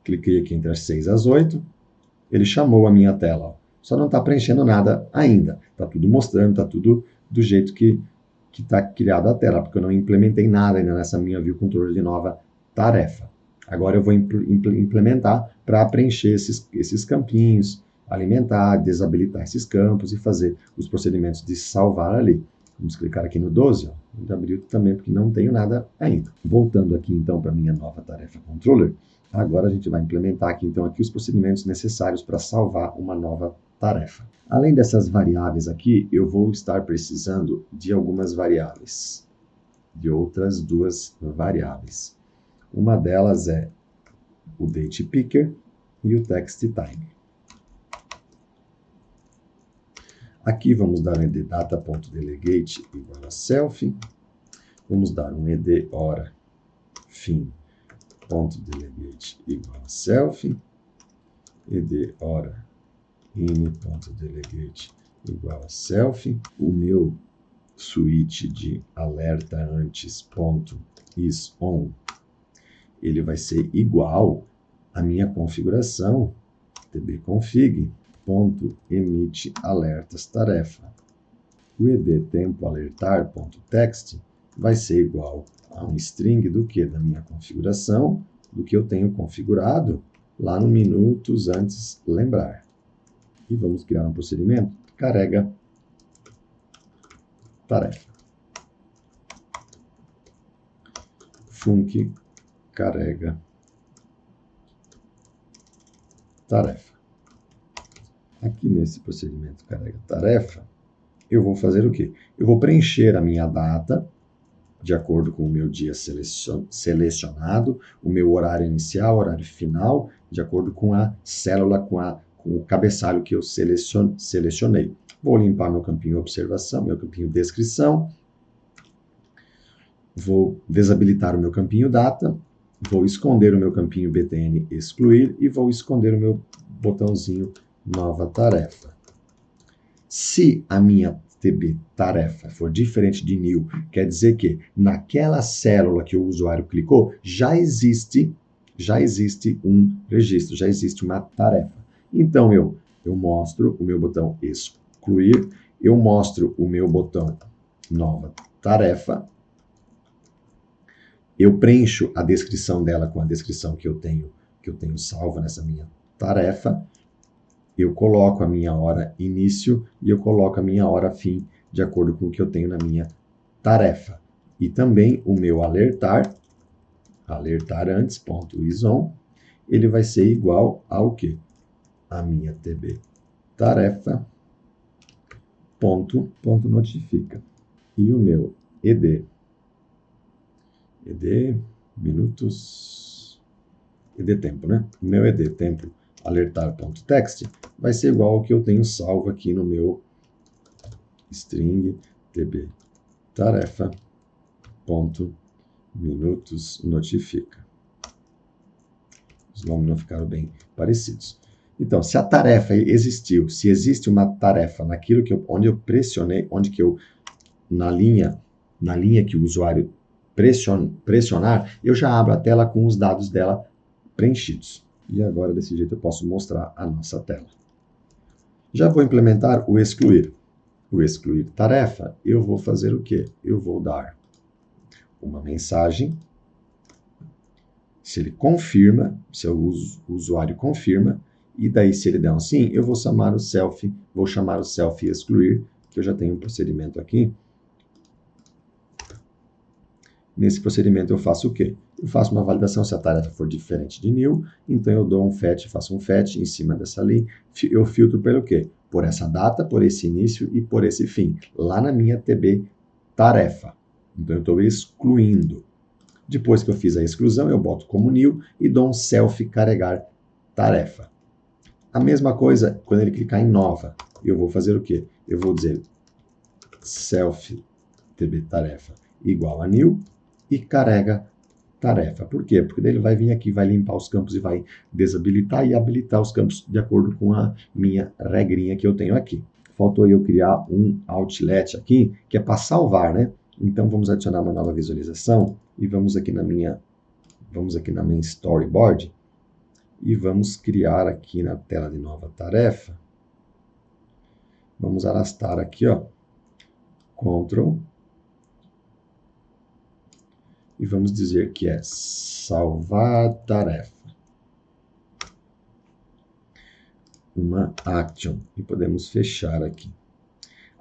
Cliquei aqui entre as 6 e as 8, ele chamou a minha tela. Só não está preenchendo nada ainda. Está tudo mostrando, está tudo do jeito que está criada a tela, porque eu não implementei nada ainda nessa minha view controller de nova tarefa. Agora eu vou implementar para preencher esses campinhos, alimentar, desabilitar esses campos e fazer os procedimentos de salvar ali. Vamos clicar aqui no 12, ó. Abriu também porque não tenho nada ainda. Voltando aqui então para a minha nova tarefa controller, agora a gente vai implementar aqui então aqui os procedimentos necessários para salvar uma nova tarefa. Além dessas variáveis aqui, eu vou estar precisando de algumas variáveis, de outras duas variáveis. Uma delas é o date picker e o text time. Aqui vamos dar um ed data.delegate igual a self. Vamos dar um ed hora fim.delegate igual a self. Ed hora in.delegate igual a self. O meu switch de alerta antes .isOn, ele vai ser igual a minha configuração, tbconfig.emite alertas tarefa. O edtempo alertar.text vai ser igual a um string do que? Da minha configuração, do que eu tenho configurado lá no minutos antes lembrar. E vamos criar um procedimento, carrega tarefa. Func carrega tarefa. Aqui nesse procedimento carrega tarefa, eu vou fazer o quê? Eu vou preencher a minha data, de acordo com o meu dia selecionado, o meu horário inicial, horário final, de acordo com a célula, com o cabeçalho que eu selecionei. Vou limpar meu campinho observação, meu campinho descrição, vou desabilitar o meu campinho data, vou esconder o meu campinho btn excluir e vou esconder o meu botãozinho nova tarefa. Se a minha tb tarefa for diferente de new, quer dizer que naquela célula que o usuário clicou, já existe um registro, já existe uma tarefa. Então eu mostro o meu botão excluir, eu mostro o meu botão nova tarefa, eu preencho a descrição dela com a descrição que eu tenho salva nessa minha tarefa, eu coloco a minha hora início e eu coloco a minha hora fim, de acordo com o que eu tenho na minha tarefa. E também o meu alertar antes.isOn, ele vai ser igual ao quê? A minha tb tarefa ponto notifica. E o meu ed minutos, edtempo, né? O meu edtempo alertar.text vai ser igual ao que eu tenho salvo aqui no meu string tb tarefa ponto minutos notifica. Os nomes não ficaram bem parecidos. Então, se a tarefa existiu, se existe uma tarefa naquilo onde eu pressionei, na linha que o usuário pressionar, eu já abro a tela com os dados dela preenchidos. E agora, desse jeito, eu posso mostrar a nossa tela. Já vou implementar o excluir. O excluir tarefa, eu vou fazer o quê? Eu vou dar uma mensagem. Se ele confirma, se o usuário confirma, e daí se ele der um sim, eu vou chamar o self excluir, que eu já tenho um procedimento aqui. Nesse procedimento eu faço o quê? Eu faço uma validação se a tarefa for diferente de new, então eu dou um fetch, faço um fetch em cima dessa linha, eu filtro pelo quê? Por essa data, por esse início e por esse fim, lá na minha tb tarefa. Então eu estou excluindo. Depois que eu fiz a exclusão, eu boto como new e dou um self carregar tarefa. A mesma coisa quando ele clicar em nova, eu vou fazer o quê? Eu vou dizer self tb tarefa igual a new e carrega tarefa. Por quê? Porque daí ele vai vir aqui, vai limpar os campos e vai desabilitar e habilitar os campos de acordo com a minha regrinha que eu tenho aqui. Faltou eu criar um outlet aqui, que é para salvar, né? Então vamos adicionar uma nova visualização e vamos aqui na minha storyboard e vamos criar aqui na tela de nova tarefa. Vamos arrastar aqui, ó, Ctrl, e vamos dizer que é salvar tarefa. Uma action. E podemos fechar aqui.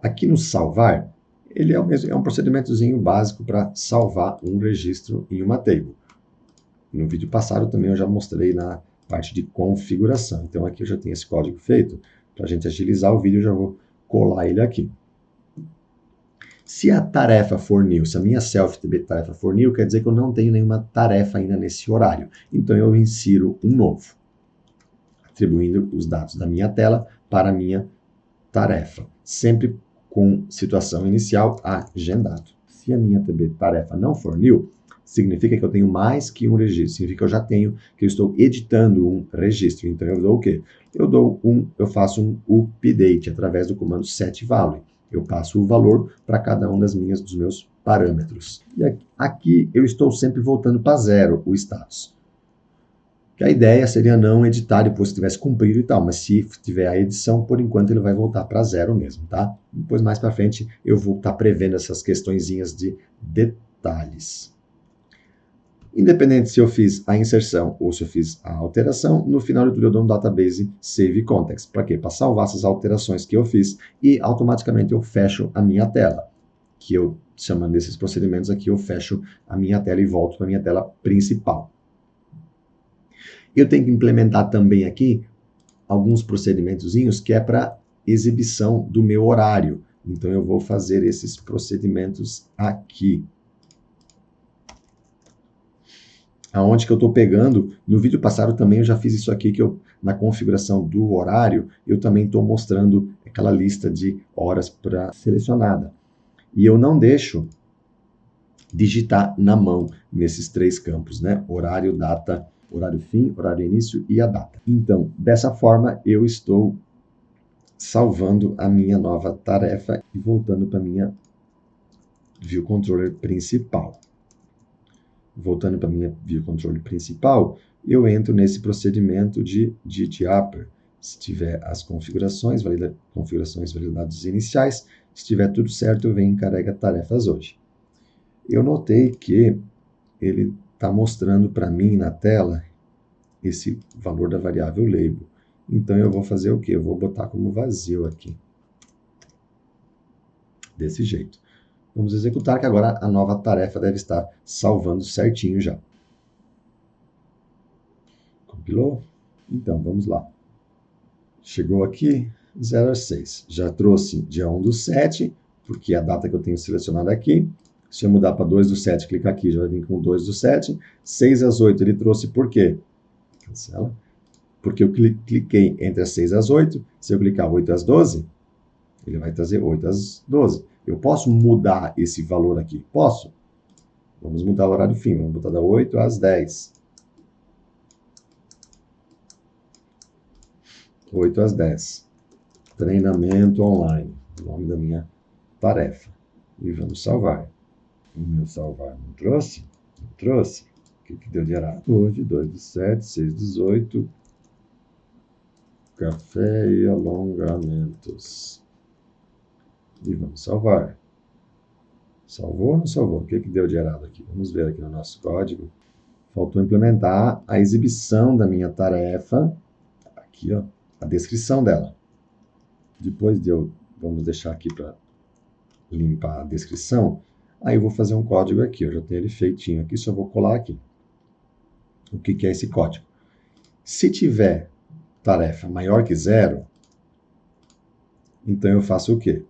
Aqui no salvar, ele é um procedimentozinho básico para salvar um registro em uma table. No vídeo passado também eu já mostrei na parte de configuração. Então aqui eu já tenho esse código feito. Para a gente agilizar o vídeo, eu já vou colar ele aqui. Se a tarefa for new, se a minha self-tb tarefa for new, quer dizer que eu não tenho nenhuma tarefa ainda nesse horário. Então eu insiro um novo, atribuindo os dados da minha tela para a minha tarefa, sempre com situação inicial agendado. Se a minha tb tarefa não for new, significa que eu tenho mais que um registro, significa que eu já tenho, que eu estou editando um registro. Então eu dou o quê? Eu faço um update através do comando setValue. Eu passo o valor para cada um dos meus parâmetros. E aqui eu estou sempre voltando para zero o status. Que a ideia seria não editar depois que tivesse cumprido e tal, mas se tiver a edição, por enquanto ele vai voltar para 0 mesmo, tá? Depois, mais para frente, eu vou estar prevendo essas questõezinhas de detalhes. Independente se eu fiz a inserção ou se eu fiz a alteração, no final de tudo eu dou um database save context. Para quê? Para salvar essas alterações que eu fiz e automaticamente eu fecho a minha tela. Que eu, chamando esses procedimentos aqui, eu fecho a minha tela e volto para a minha tela principal. Eu tenho que implementar também aqui alguns procedimentozinhos que é para exibição do meu horário. Então, eu vou fazer esses procedimentos aqui. Aonde que eu estou pegando, no vídeo passado também eu já fiz isso aqui, que eu, na configuração do horário, eu também estou mostrando aquela lista de horas para selecionada. E eu não deixo digitar na mão nesses 3 campos, né? Horário, data, horário fim, horário início e a data. Então, dessa forma, eu estou salvando a minha nova tarefa e voltando para a minha View Controller principal. Voltando para a minha View Controller principal, eu entro nesse procedimento de upper. Se tiver as configurações validados iniciais, se tiver tudo certo, eu venho e carrega tarefas hoje. Eu notei que ele está mostrando para mim na tela esse valor da variável label. Então, eu vou fazer o quê? Eu vou botar como vazio aqui. Desse jeito. Vamos executar, que agora a nova tarefa deve estar salvando certinho já. Compilou? Então, vamos lá. Chegou aqui, 0 a 6. Já trouxe dia 1/7, porque é a data que eu tenho selecionada aqui. Se eu mudar para 2/7, clicar aqui, já vai vir com 2/7. 6 às 8 ele trouxe por quê? Cancela. Porque eu cliquei entre as 6 às 8. Se eu clicar 8 às 12, ele vai trazer 8 às 12. Eu posso mudar esse valor aqui? Posso. Vamos mudar o horário fim. Vamos botar da 8 às 10. 8 às 10. Treinamento online. O nome da minha tarefa. E vamos salvar. O meu salvar não trouxe? Não trouxe. O que deu de errado? Hoje, 2/7, 6/18. Café e alongamentos. E vamos salvar. Salvou ou não salvou? O que deu de errado aqui? Vamos ver aqui no nosso código. Faltou implementar a exibição da minha tarefa. Aqui, ó, a descrição dela. Depois vamos deixar aqui para limpar a descrição. Aí eu vou fazer um código aqui. Eu já tenho ele feitinho aqui, só vou colar aqui. O que é esse código? Se tiver tarefa maior que 0, então eu faço o quê?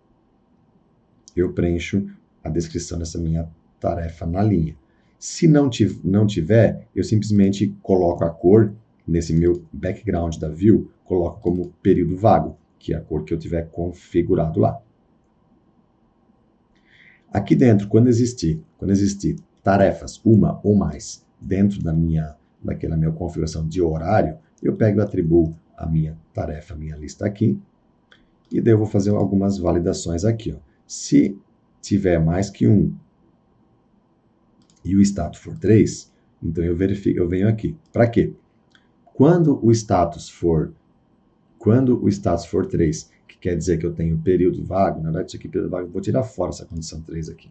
Eu preencho a descrição dessa minha tarefa na linha. Se não tiver, eu simplesmente coloco a cor nesse meu background da view, coloco como período vago, que é a cor que eu tiver configurado lá. Aqui dentro, quando existir tarefas, uma ou mais, dentro daquela minha configuração de horário, eu pego e atribuo a minha tarefa, a minha lista aqui, e daí eu vou fazer algumas validações aqui, ó. Se tiver mais que 1 e o status for 3, então eu venho aqui. Para quê? Quando o status for 3, que quer dizer que eu tenho período vago, na verdade isso aqui é período vago, eu vou tirar fora essa condição 3 aqui.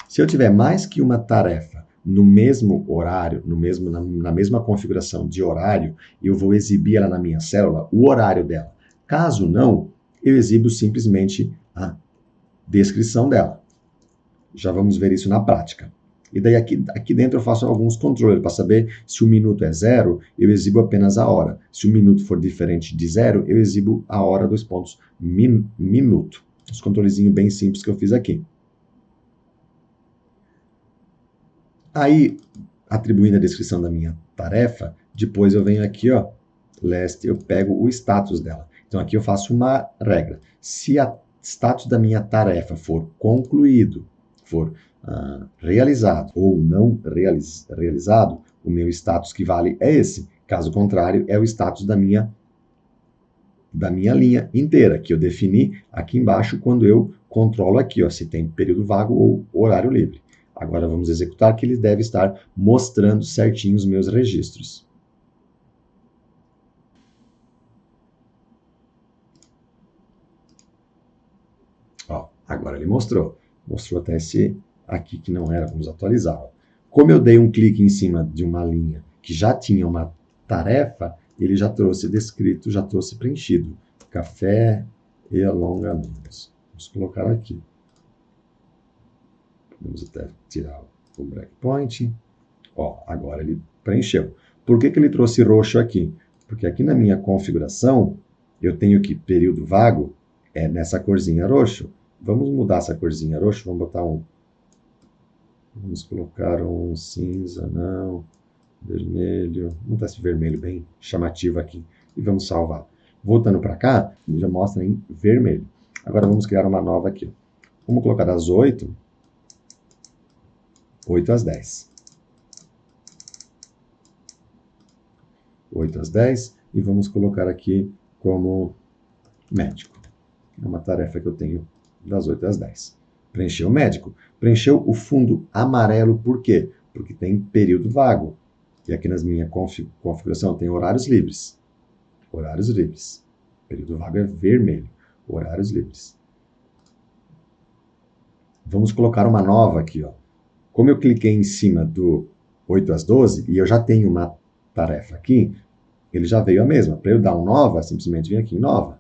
Se eu tiver mais que uma tarefa no mesmo horário, na mesma configuração de horário, eu vou exibir ela na minha célula, o horário dela. Caso não, eu exibo simplesmente a descrição dela. Já vamos ver isso na prática. E daí aqui dentro eu faço alguns controles para saber se o minuto é 0, eu exibo apenas a hora. Se o minuto for diferente de 0, eu exibo a hora, minuto. Os controlezinhos bem simples que eu fiz aqui. Aí, atribuindo a descrição da minha tarefa, depois eu venho aqui, ó, eu pego o status dela. Então aqui eu faço uma regra. Se o status da minha tarefa for concluído, for realizado ou não realizado, o meu status que vale é esse. Caso contrário, é o status da minha linha inteira, que eu defini aqui embaixo quando eu controlo aqui, ó, se tem período vago ou horário livre. Agora vamos executar, que ele deve estar mostrando certinho os meus registros. Ó, agora ele mostrou. Mostrou até esse aqui que não era, vamos atualizar. Ó. Como eu dei um clique em cima de uma linha que já tinha uma tarefa, ele já trouxe descrito, já trouxe preenchido. Café e alongamentos. Vamos colocar aqui. Vamos até tirar o breakpoint. Ó, agora ele preencheu. Por que ele trouxe roxo aqui? Porque aqui na minha configuração, eu tenho que período vago é nessa corzinha roxo. Vamos mudar essa corzinha roxo, vamos botar um... Vamos colocar um cinza, não, vermelho. Vamos botar esse vermelho bem chamativo aqui. E vamos salvar. Voltando para cá, ele já mostra em vermelho. Agora vamos criar uma nova aqui. Vamos colocar das 8 às 10. 8 às 10. E vamos colocar aqui como médico. É uma tarefa que eu tenho das 8 às 10. Preencheu o médico. Preencheu o fundo amarelo, por quê? Porque tem período vago. E aqui na minha configuração tem horários livres. Horários livres. Período vago é vermelho. Horários livres. Vamos colocar uma nova aqui, ó. Como eu cliquei em cima do 8 às 12 e eu já tenho uma tarefa aqui, ele já veio a mesma. Para eu dar um nova, simplesmente vim aqui em nova.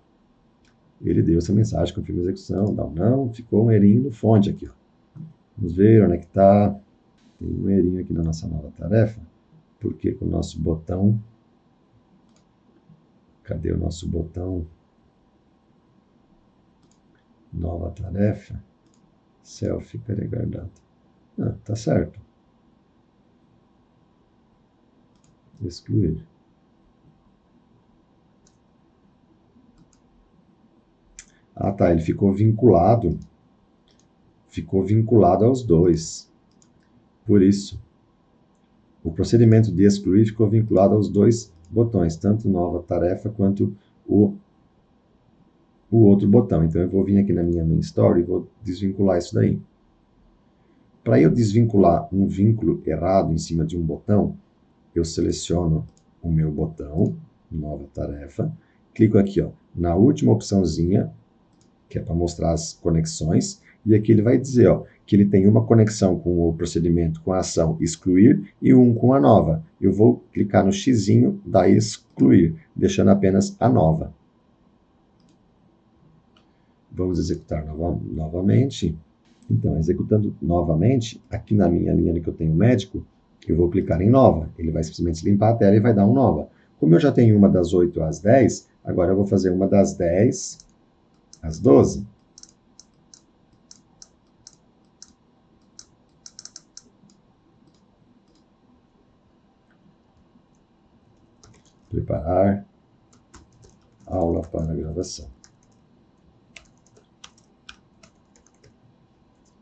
Ele deu essa mensagem, confirma a execução, dá um não, ficou um errinho no fonte aqui, ó. Vamos ver onde é que está. Tem um errinho aqui na nossa nova tarefa, porque com o nosso botão... Cadê o nosso botão? Nova tarefa. Selfie pré-guardado. Ah, tá certo. Excluir. Ah, tá, ele ficou vinculado aos dois. Por isso, o procedimento de excluir ficou vinculado aos dois botões, tanto nova tarefa quanto o outro botão. Então, eu vou vir aqui na minha main story e vou desvincular isso daí. Para eu desvincular um vínculo errado em cima de um botão, eu seleciono o meu botão, nova tarefa, clico aqui, ó, na última opçãozinha, que é para mostrar as conexões, e aqui ele vai dizer, ó, que ele tem uma conexão com o procedimento, com a ação excluir, e um com a nova. Eu vou clicar no xizinho da excluir, deixando apenas a nova. Vamos executar novamente. Então, executando novamente, aqui na minha linha que eu tenho médico, eu vou clicar em nova. Ele vai simplesmente limpar a tela e vai dar um nova. Como eu já tenho uma das 8 às 10, agora eu vou fazer uma das 10 às 12. Preparar aula para gravação.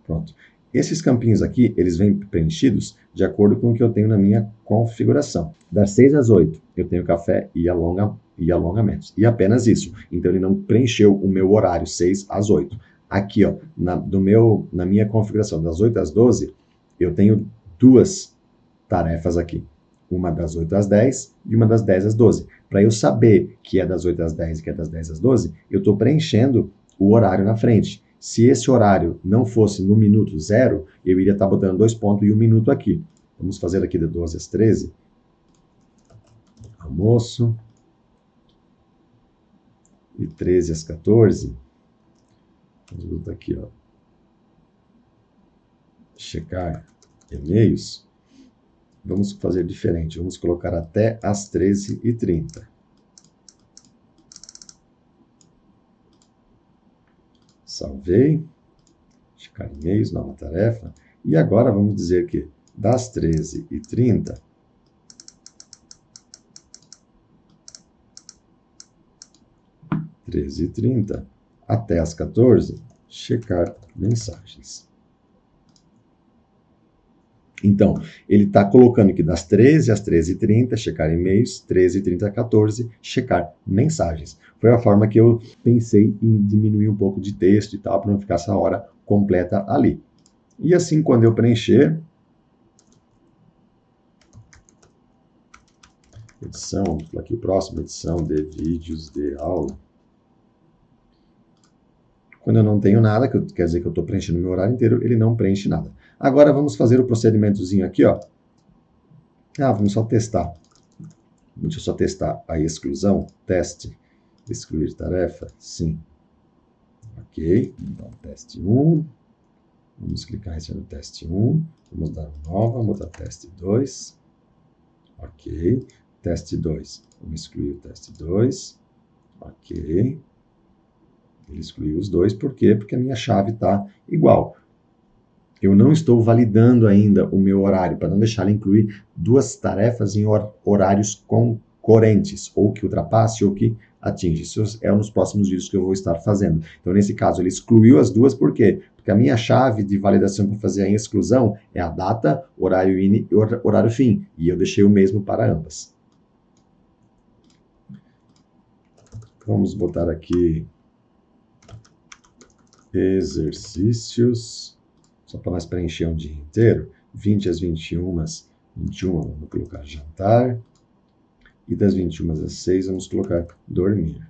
Pronto. Esses campinhos aqui, eles vêm preenchidos de acordo com o que eu tenho na minha configuração. Das 6 às 8, eu tenho café e alongamentos. E apenas isso. Então, ele não preencheu o meu horário, 6 às 8. Aqui, ó, na minha configuração, das 8 às 12, eu tenho duas tarefas aqui. Uma das 8 às 10 e uma das 10 às 12. Para eu saber que é das 8 às 10 e que é das 10 às 12, eu estou preenchendo o horário na frente. Se esse horário não fosse no minuto 0, eu iria estar botando 2 pontos e 1 minuto aqui. Vamos fazer aqui de 12 às 13. Almoço. E 13 às 14. Vamos botar aqui, ó. Checar e-mails. Vamos fazer diferente. Vamos colocar até às 13h30. Salvei. Checar e-mails, nova tarefa. E agora vamos dizer que das 13h30 até às 14, checar mensagens. Então, ele está colocando aqui das 13 às 13h30, checar e-mails, 13h30 a 14, checar mensagens. Foi a forma que eu pensei em diminuir um pouco de texto e tal, para não ficar essa hora completa ali. E assim, quando eu preencher, edição, vamos falar aqui o próximo, edição de vídeos de aula. Quando eu não tenho nada, quer dizer que eu estou preenchendo o meu horário inteiro, ele não preenche nada. Agora vamos fazer o procedimentozinho aqui, ó. Vamos só testar. Deixa eu só testar a exclusão. Teste. Excluir tarefa. Sim. Ok. Então, teste 1. Vamos clicar em cima do teste 1. Vamos dar uma nova. Vamos botar teste 2. Ok. Teste 2. Vamos excluir o teste 2. Ok. Ele excluiu os dois. Por quê? Porque a minha chave está igual. Eu não estou validando ainda o meu horário, para não deixar ele incluir duas tarefas em horários concorrentes, ou que ultrapasse ou que atinge. Isso é nos próximos vídeos que eu vou estar fazendo. Então, nesse caso, ele excluiu as duas, por quê? Porque a minha chave de validação para fazer a exclusão é a data, horário in e horário fim, e eu deixei o mesmo para ambas. Vamos botar aqui exercícios. Só para nós preencher um dia inteiro, 20 às 21, vamos colocar jantar, e das 21 às 6 vamos colocar dormir.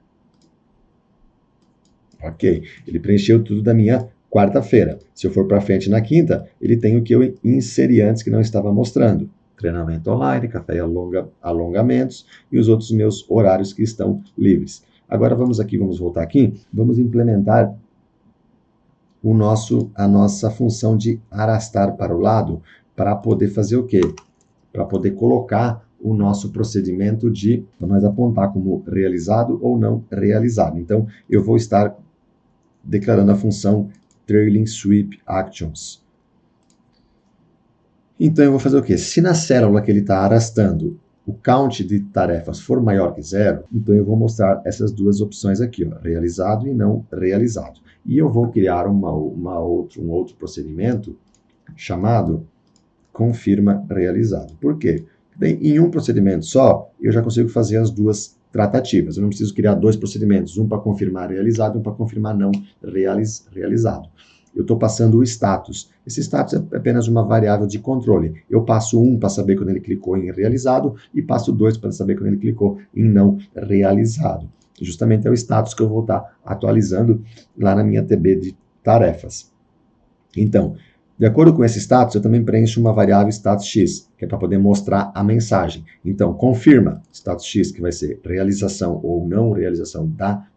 Ok, ele preencheu tudo da minha quarta-feira. Se eu for para frente na quinta, ele tem o que eu inseri antes que não estava mostrando. Treinamento online, café e alongamentos, e os outros meus horários que estão livres. Agora vamos voltar aqui, vamos implementar a nossa função de arrastar para o lado, para poder fazer o quê? Para poder colocar o nosso procedimento para nós apontar como realizado ou não realizado. Então, eu vou estar declarando a função trailing sweep actions. Então, eu vou fazer o quê? Se na célula que ele está arrastando o count de tarefas for maior que 0, então eu vou mostrar essas duas opções aqui, ó, realizado e não realizado. E eu vou criar um outro procedimento chamado confirma realizado. Por quê? Bem, em um procedimento só, eu já consigo fazer as duas tratativas. Eu não preciso criar dois procedimentos, um para confirmar realizado e um para confirmar não realizado. Eu estou passando o status. Esse status é apenas uma variável de controle. Eu passo 1 para saber quando ele clicou em realizado e passo 2 para saber quando ele clicou em não realizado. Justamente é o status que eu vou estar atualizando lá na minha TB de tarefas. Então, de acordo com esse status, eu também preencho uma variável status x, que é para poder mostrar a mensagem. Então, confirma status x, que vai ser realização ou não realização da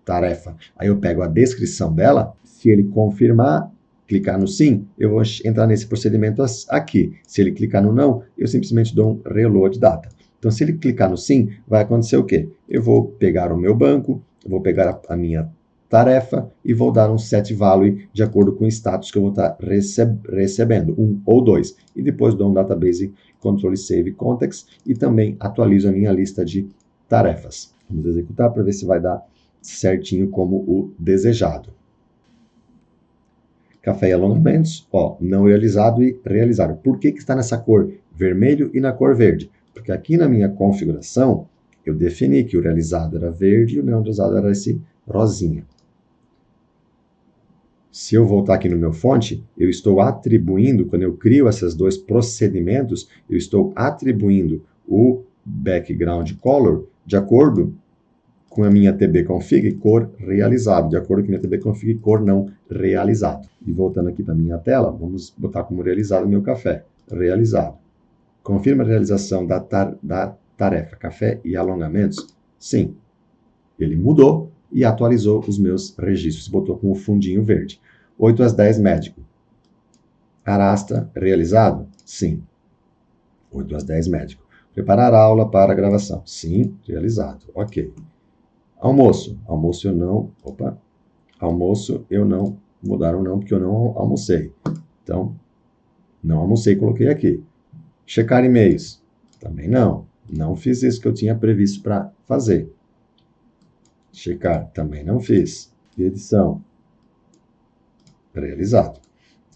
tarefa. Aí eu pego a descrição dela. Se ele confirmar, clicar no sim, eu vou entrar nesse procedimento aqui. Se ele clicar no não, eu simplesmente dou um reload data. Então, se ele clicar no sim, vai acontecer o quê? Eu vou pegar o meu banco, eu vou pegar a minha tarefa e vou dar um set value de acordo com o status que eu vou estar recebendo, 1 ou 2. E depois dou um database control save context e também atualizo a minha lista de tarefas. Vamos executar para ver se vai dar certinho como o desejado. Café e alongamentos, ó, não realizado e realizado. Por que está nessa cor vermelho e na cor verde? Porque aqui na minha configuração, eu defini que o realizado era verde e o não realizado era esse rosinha. Se eu voltar aqui no meu fonte, eu estou atribuindo, quando eu crio esses dois procedimentos, eu estou atribuindo o background color de acordo com a minha tbconfig cor realizado, de acordo com a minha tbconfig cor não realizado. E voltando aqui para a minha tela, vamos botar como realizado o meu café. Realizado. Confirma a realização da tarefa café e alongamentos? Sim. Ele mudou e atualizou os meus registros. Botou com o fundinho verde. 8 às 10 médico. Arrasta realizado? Sim. 8 às 10 médico. Preparar a aula para a gravação? Sim, realizado. Ok. Almoço. Almoço eu não... Opa. Almoço eu não... Mudaram não, porque eu não almocei. Então, não almocei, coloquei aqui. Checar e-mails. Também não. Não fiz isso que eu tinha previsto para fazer. Checar. Também não fiz. E edição. Realizado.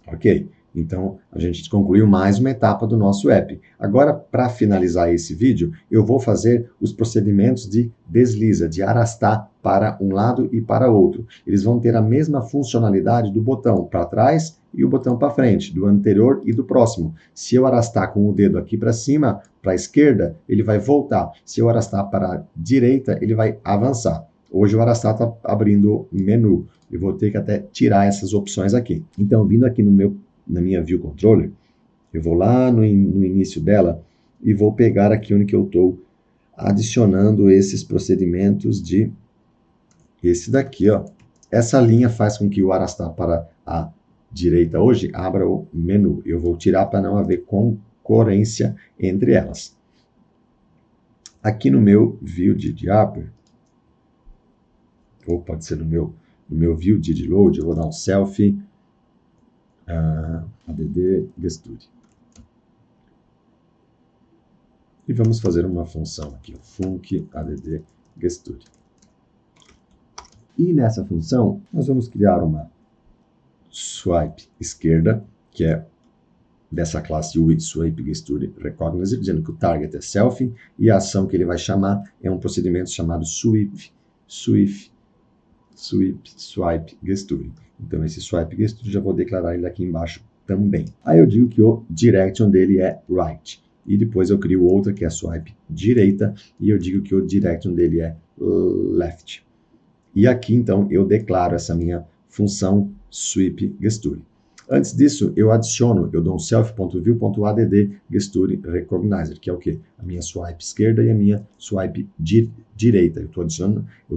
Ok. Então, a gente concluiu mais uma etapa do nosso app. Agora, para finalizar esse vídeo, eu vou fazer os procedimentos de desliza, de arrastar para um lado e para outro. Eles vão ter a mesma funcionalidade do botão para trás e o botão para frente, do anterior e do próximo. Se eu arrastar com o dedo aqui para cima, para a esquerda, ele vai voltar. Se eu arrastar para a direita, ele vai avançar. Hoje o arrastar está abrindo menu. Eu vou ter que até tirar essas opções aqui. Então, vindo aqui na minha View Controller, eu vou lá no início dela e vou pegar aqui onde que eu estou adicionando esses procedimentos de... Esse daqui, ó. Essa linha faz com que o arrastar para a direita hoje abra o menu. Eu vou tirar para não haver concorrência entre elas. Aqui no meu View de Upper, ou pode ser no meu View de Load, eu vou dar um selfie add gesture. E vamos fazer uma função aqui, func add gesture. E nessa função, nós vamos criar uma swipe esquerda, que é dessa classe UI Swipe Gesture Recognizer, dizendo que o target é selfie, e a ação que ele vai chamar é um procedimento chamado Swipe Swipe Gesture. Então, esse Swipe Gesture, já vou declarar ele aqui embaixo também. Aí eu digo que o direction dele é right. E depois eu crio outra que é Swipe direita, e eu digo que o direction dele é left. E aqui, então, eu declaro essa minha função Swipe Gesture. Antes disso, eu dou um self.view.add gesture recognizer, que é o quê? A minha swipe esquerda e a minha swipe direita. Eu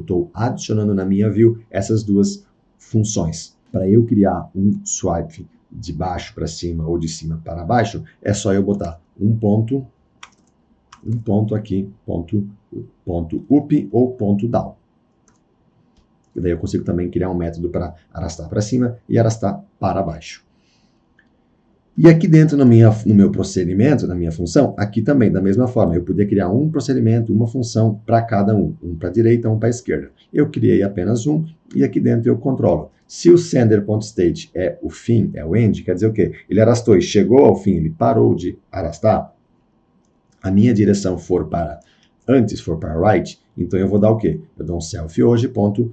estou adicionando na minha view essas duas funções. Para eu criar um swipe de baixo para cima ou de cima para baixo, é só eu botar um ponto aqui, ponto up ou ponto down. E daí eu consigo também criar um método para arrastar para cima e arrastar para baixo. E aqui dentro no meu procedimento, na minha função, aqui também, da mesma forma, eu podia criar um procedimento, uma função para cada um para a direita, um para a esquerda. Eu criei apenas um e aqui dentro eu controlo. Se o sender.state é o fim, é o end, quer dizer o quê? Ele arrastou e chegou ao fim, ele parou de arrastar, a minha direção for para antes, for para right, então eu vou dar o quê? Eu dou um self hoje, ponto,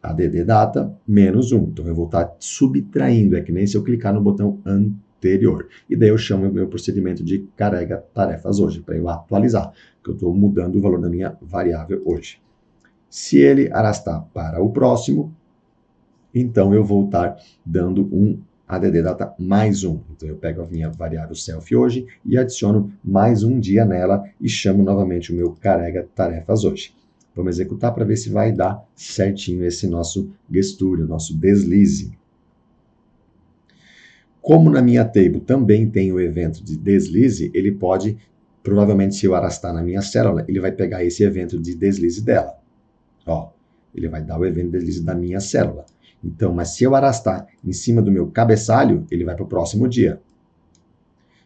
add data, -1. Então, eu vou estar subtraindo, é que nem se eu clicar no botão anterior. E daí eu chamo o meu procedimento de carrega tarefas hoje, para eu atualizar, porque eu estou mudando o valor da minha variável hoje. Se ele arrastar para o próximo, então eu vou estar dando um add data +1. Então, eu pego a minha variável self hoje e adiciono mais um dia nela e chamo novamente o meu carrega tarefas hoje. Vamos executar para ver se vai dar certinho esse nosso gesture, o nosso deslize. Como na minha table também tem o evento de deslize, ele pode, provavelmente se eu arrastar na minha célula, ele vai pegar esse evento de deslize dela. Ó, ele vai dar o evento de deslize da minha célula. Então, mas se eu arrastar em cima do meu cabeçalho, ele vai para o próximo dia.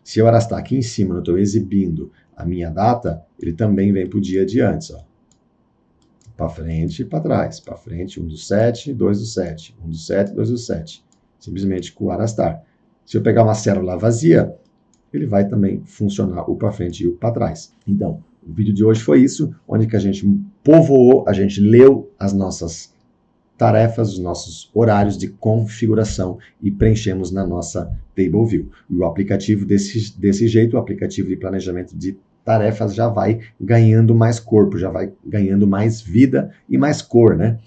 Se eu arrastar aqui em cima, eu estou exibindo a minha data, ele também vem para o dia de antes, ó. Para frente e para trás. Para frente, 1 do 7, 2 do 7. 1 do 7, 2 do 7. Simplesmente com o arrastar. Se eu pegar uma célula vazia, ele vai também funcionar o para frente e o para trás. Então, o vídeo de hoje foi isso, onde que a gente povoou, a gente leu as nossas tarefas, os nossos horários de configuração e preenchemos na nossa Table View. E o aplicativo desse jeito, o aplicativo de planejamento de tarefas já vai ganhando mais corpo, já vai ganhando mais vida e mais cor, né?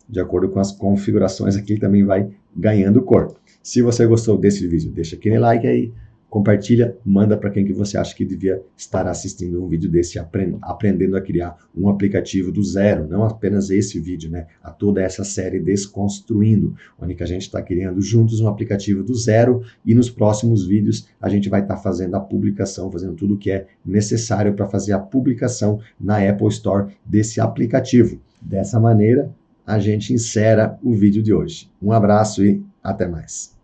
De acordo com as configurações aqui, também vai ganhando cor. Se você gostou desse vídeo, deixa aquele like aí, compartilha, manda para quem que você acha que devia estar assistindo um vídeo desse, aprendendo a criar um aplicativo do zero, não apenas esse vídeo, né? A toda essa série Desconstruindo, onde que a gente está criando juntos um aplicativo do zero e nos próximos vídeos a gente vai estar fazendo a publicação, fazendo tudo o que é necessário para fazer a publicação na Apple Store desse aplicativo. Dessa maneira, a gente encerra o vídeo de hoje. Um abraço e até mais.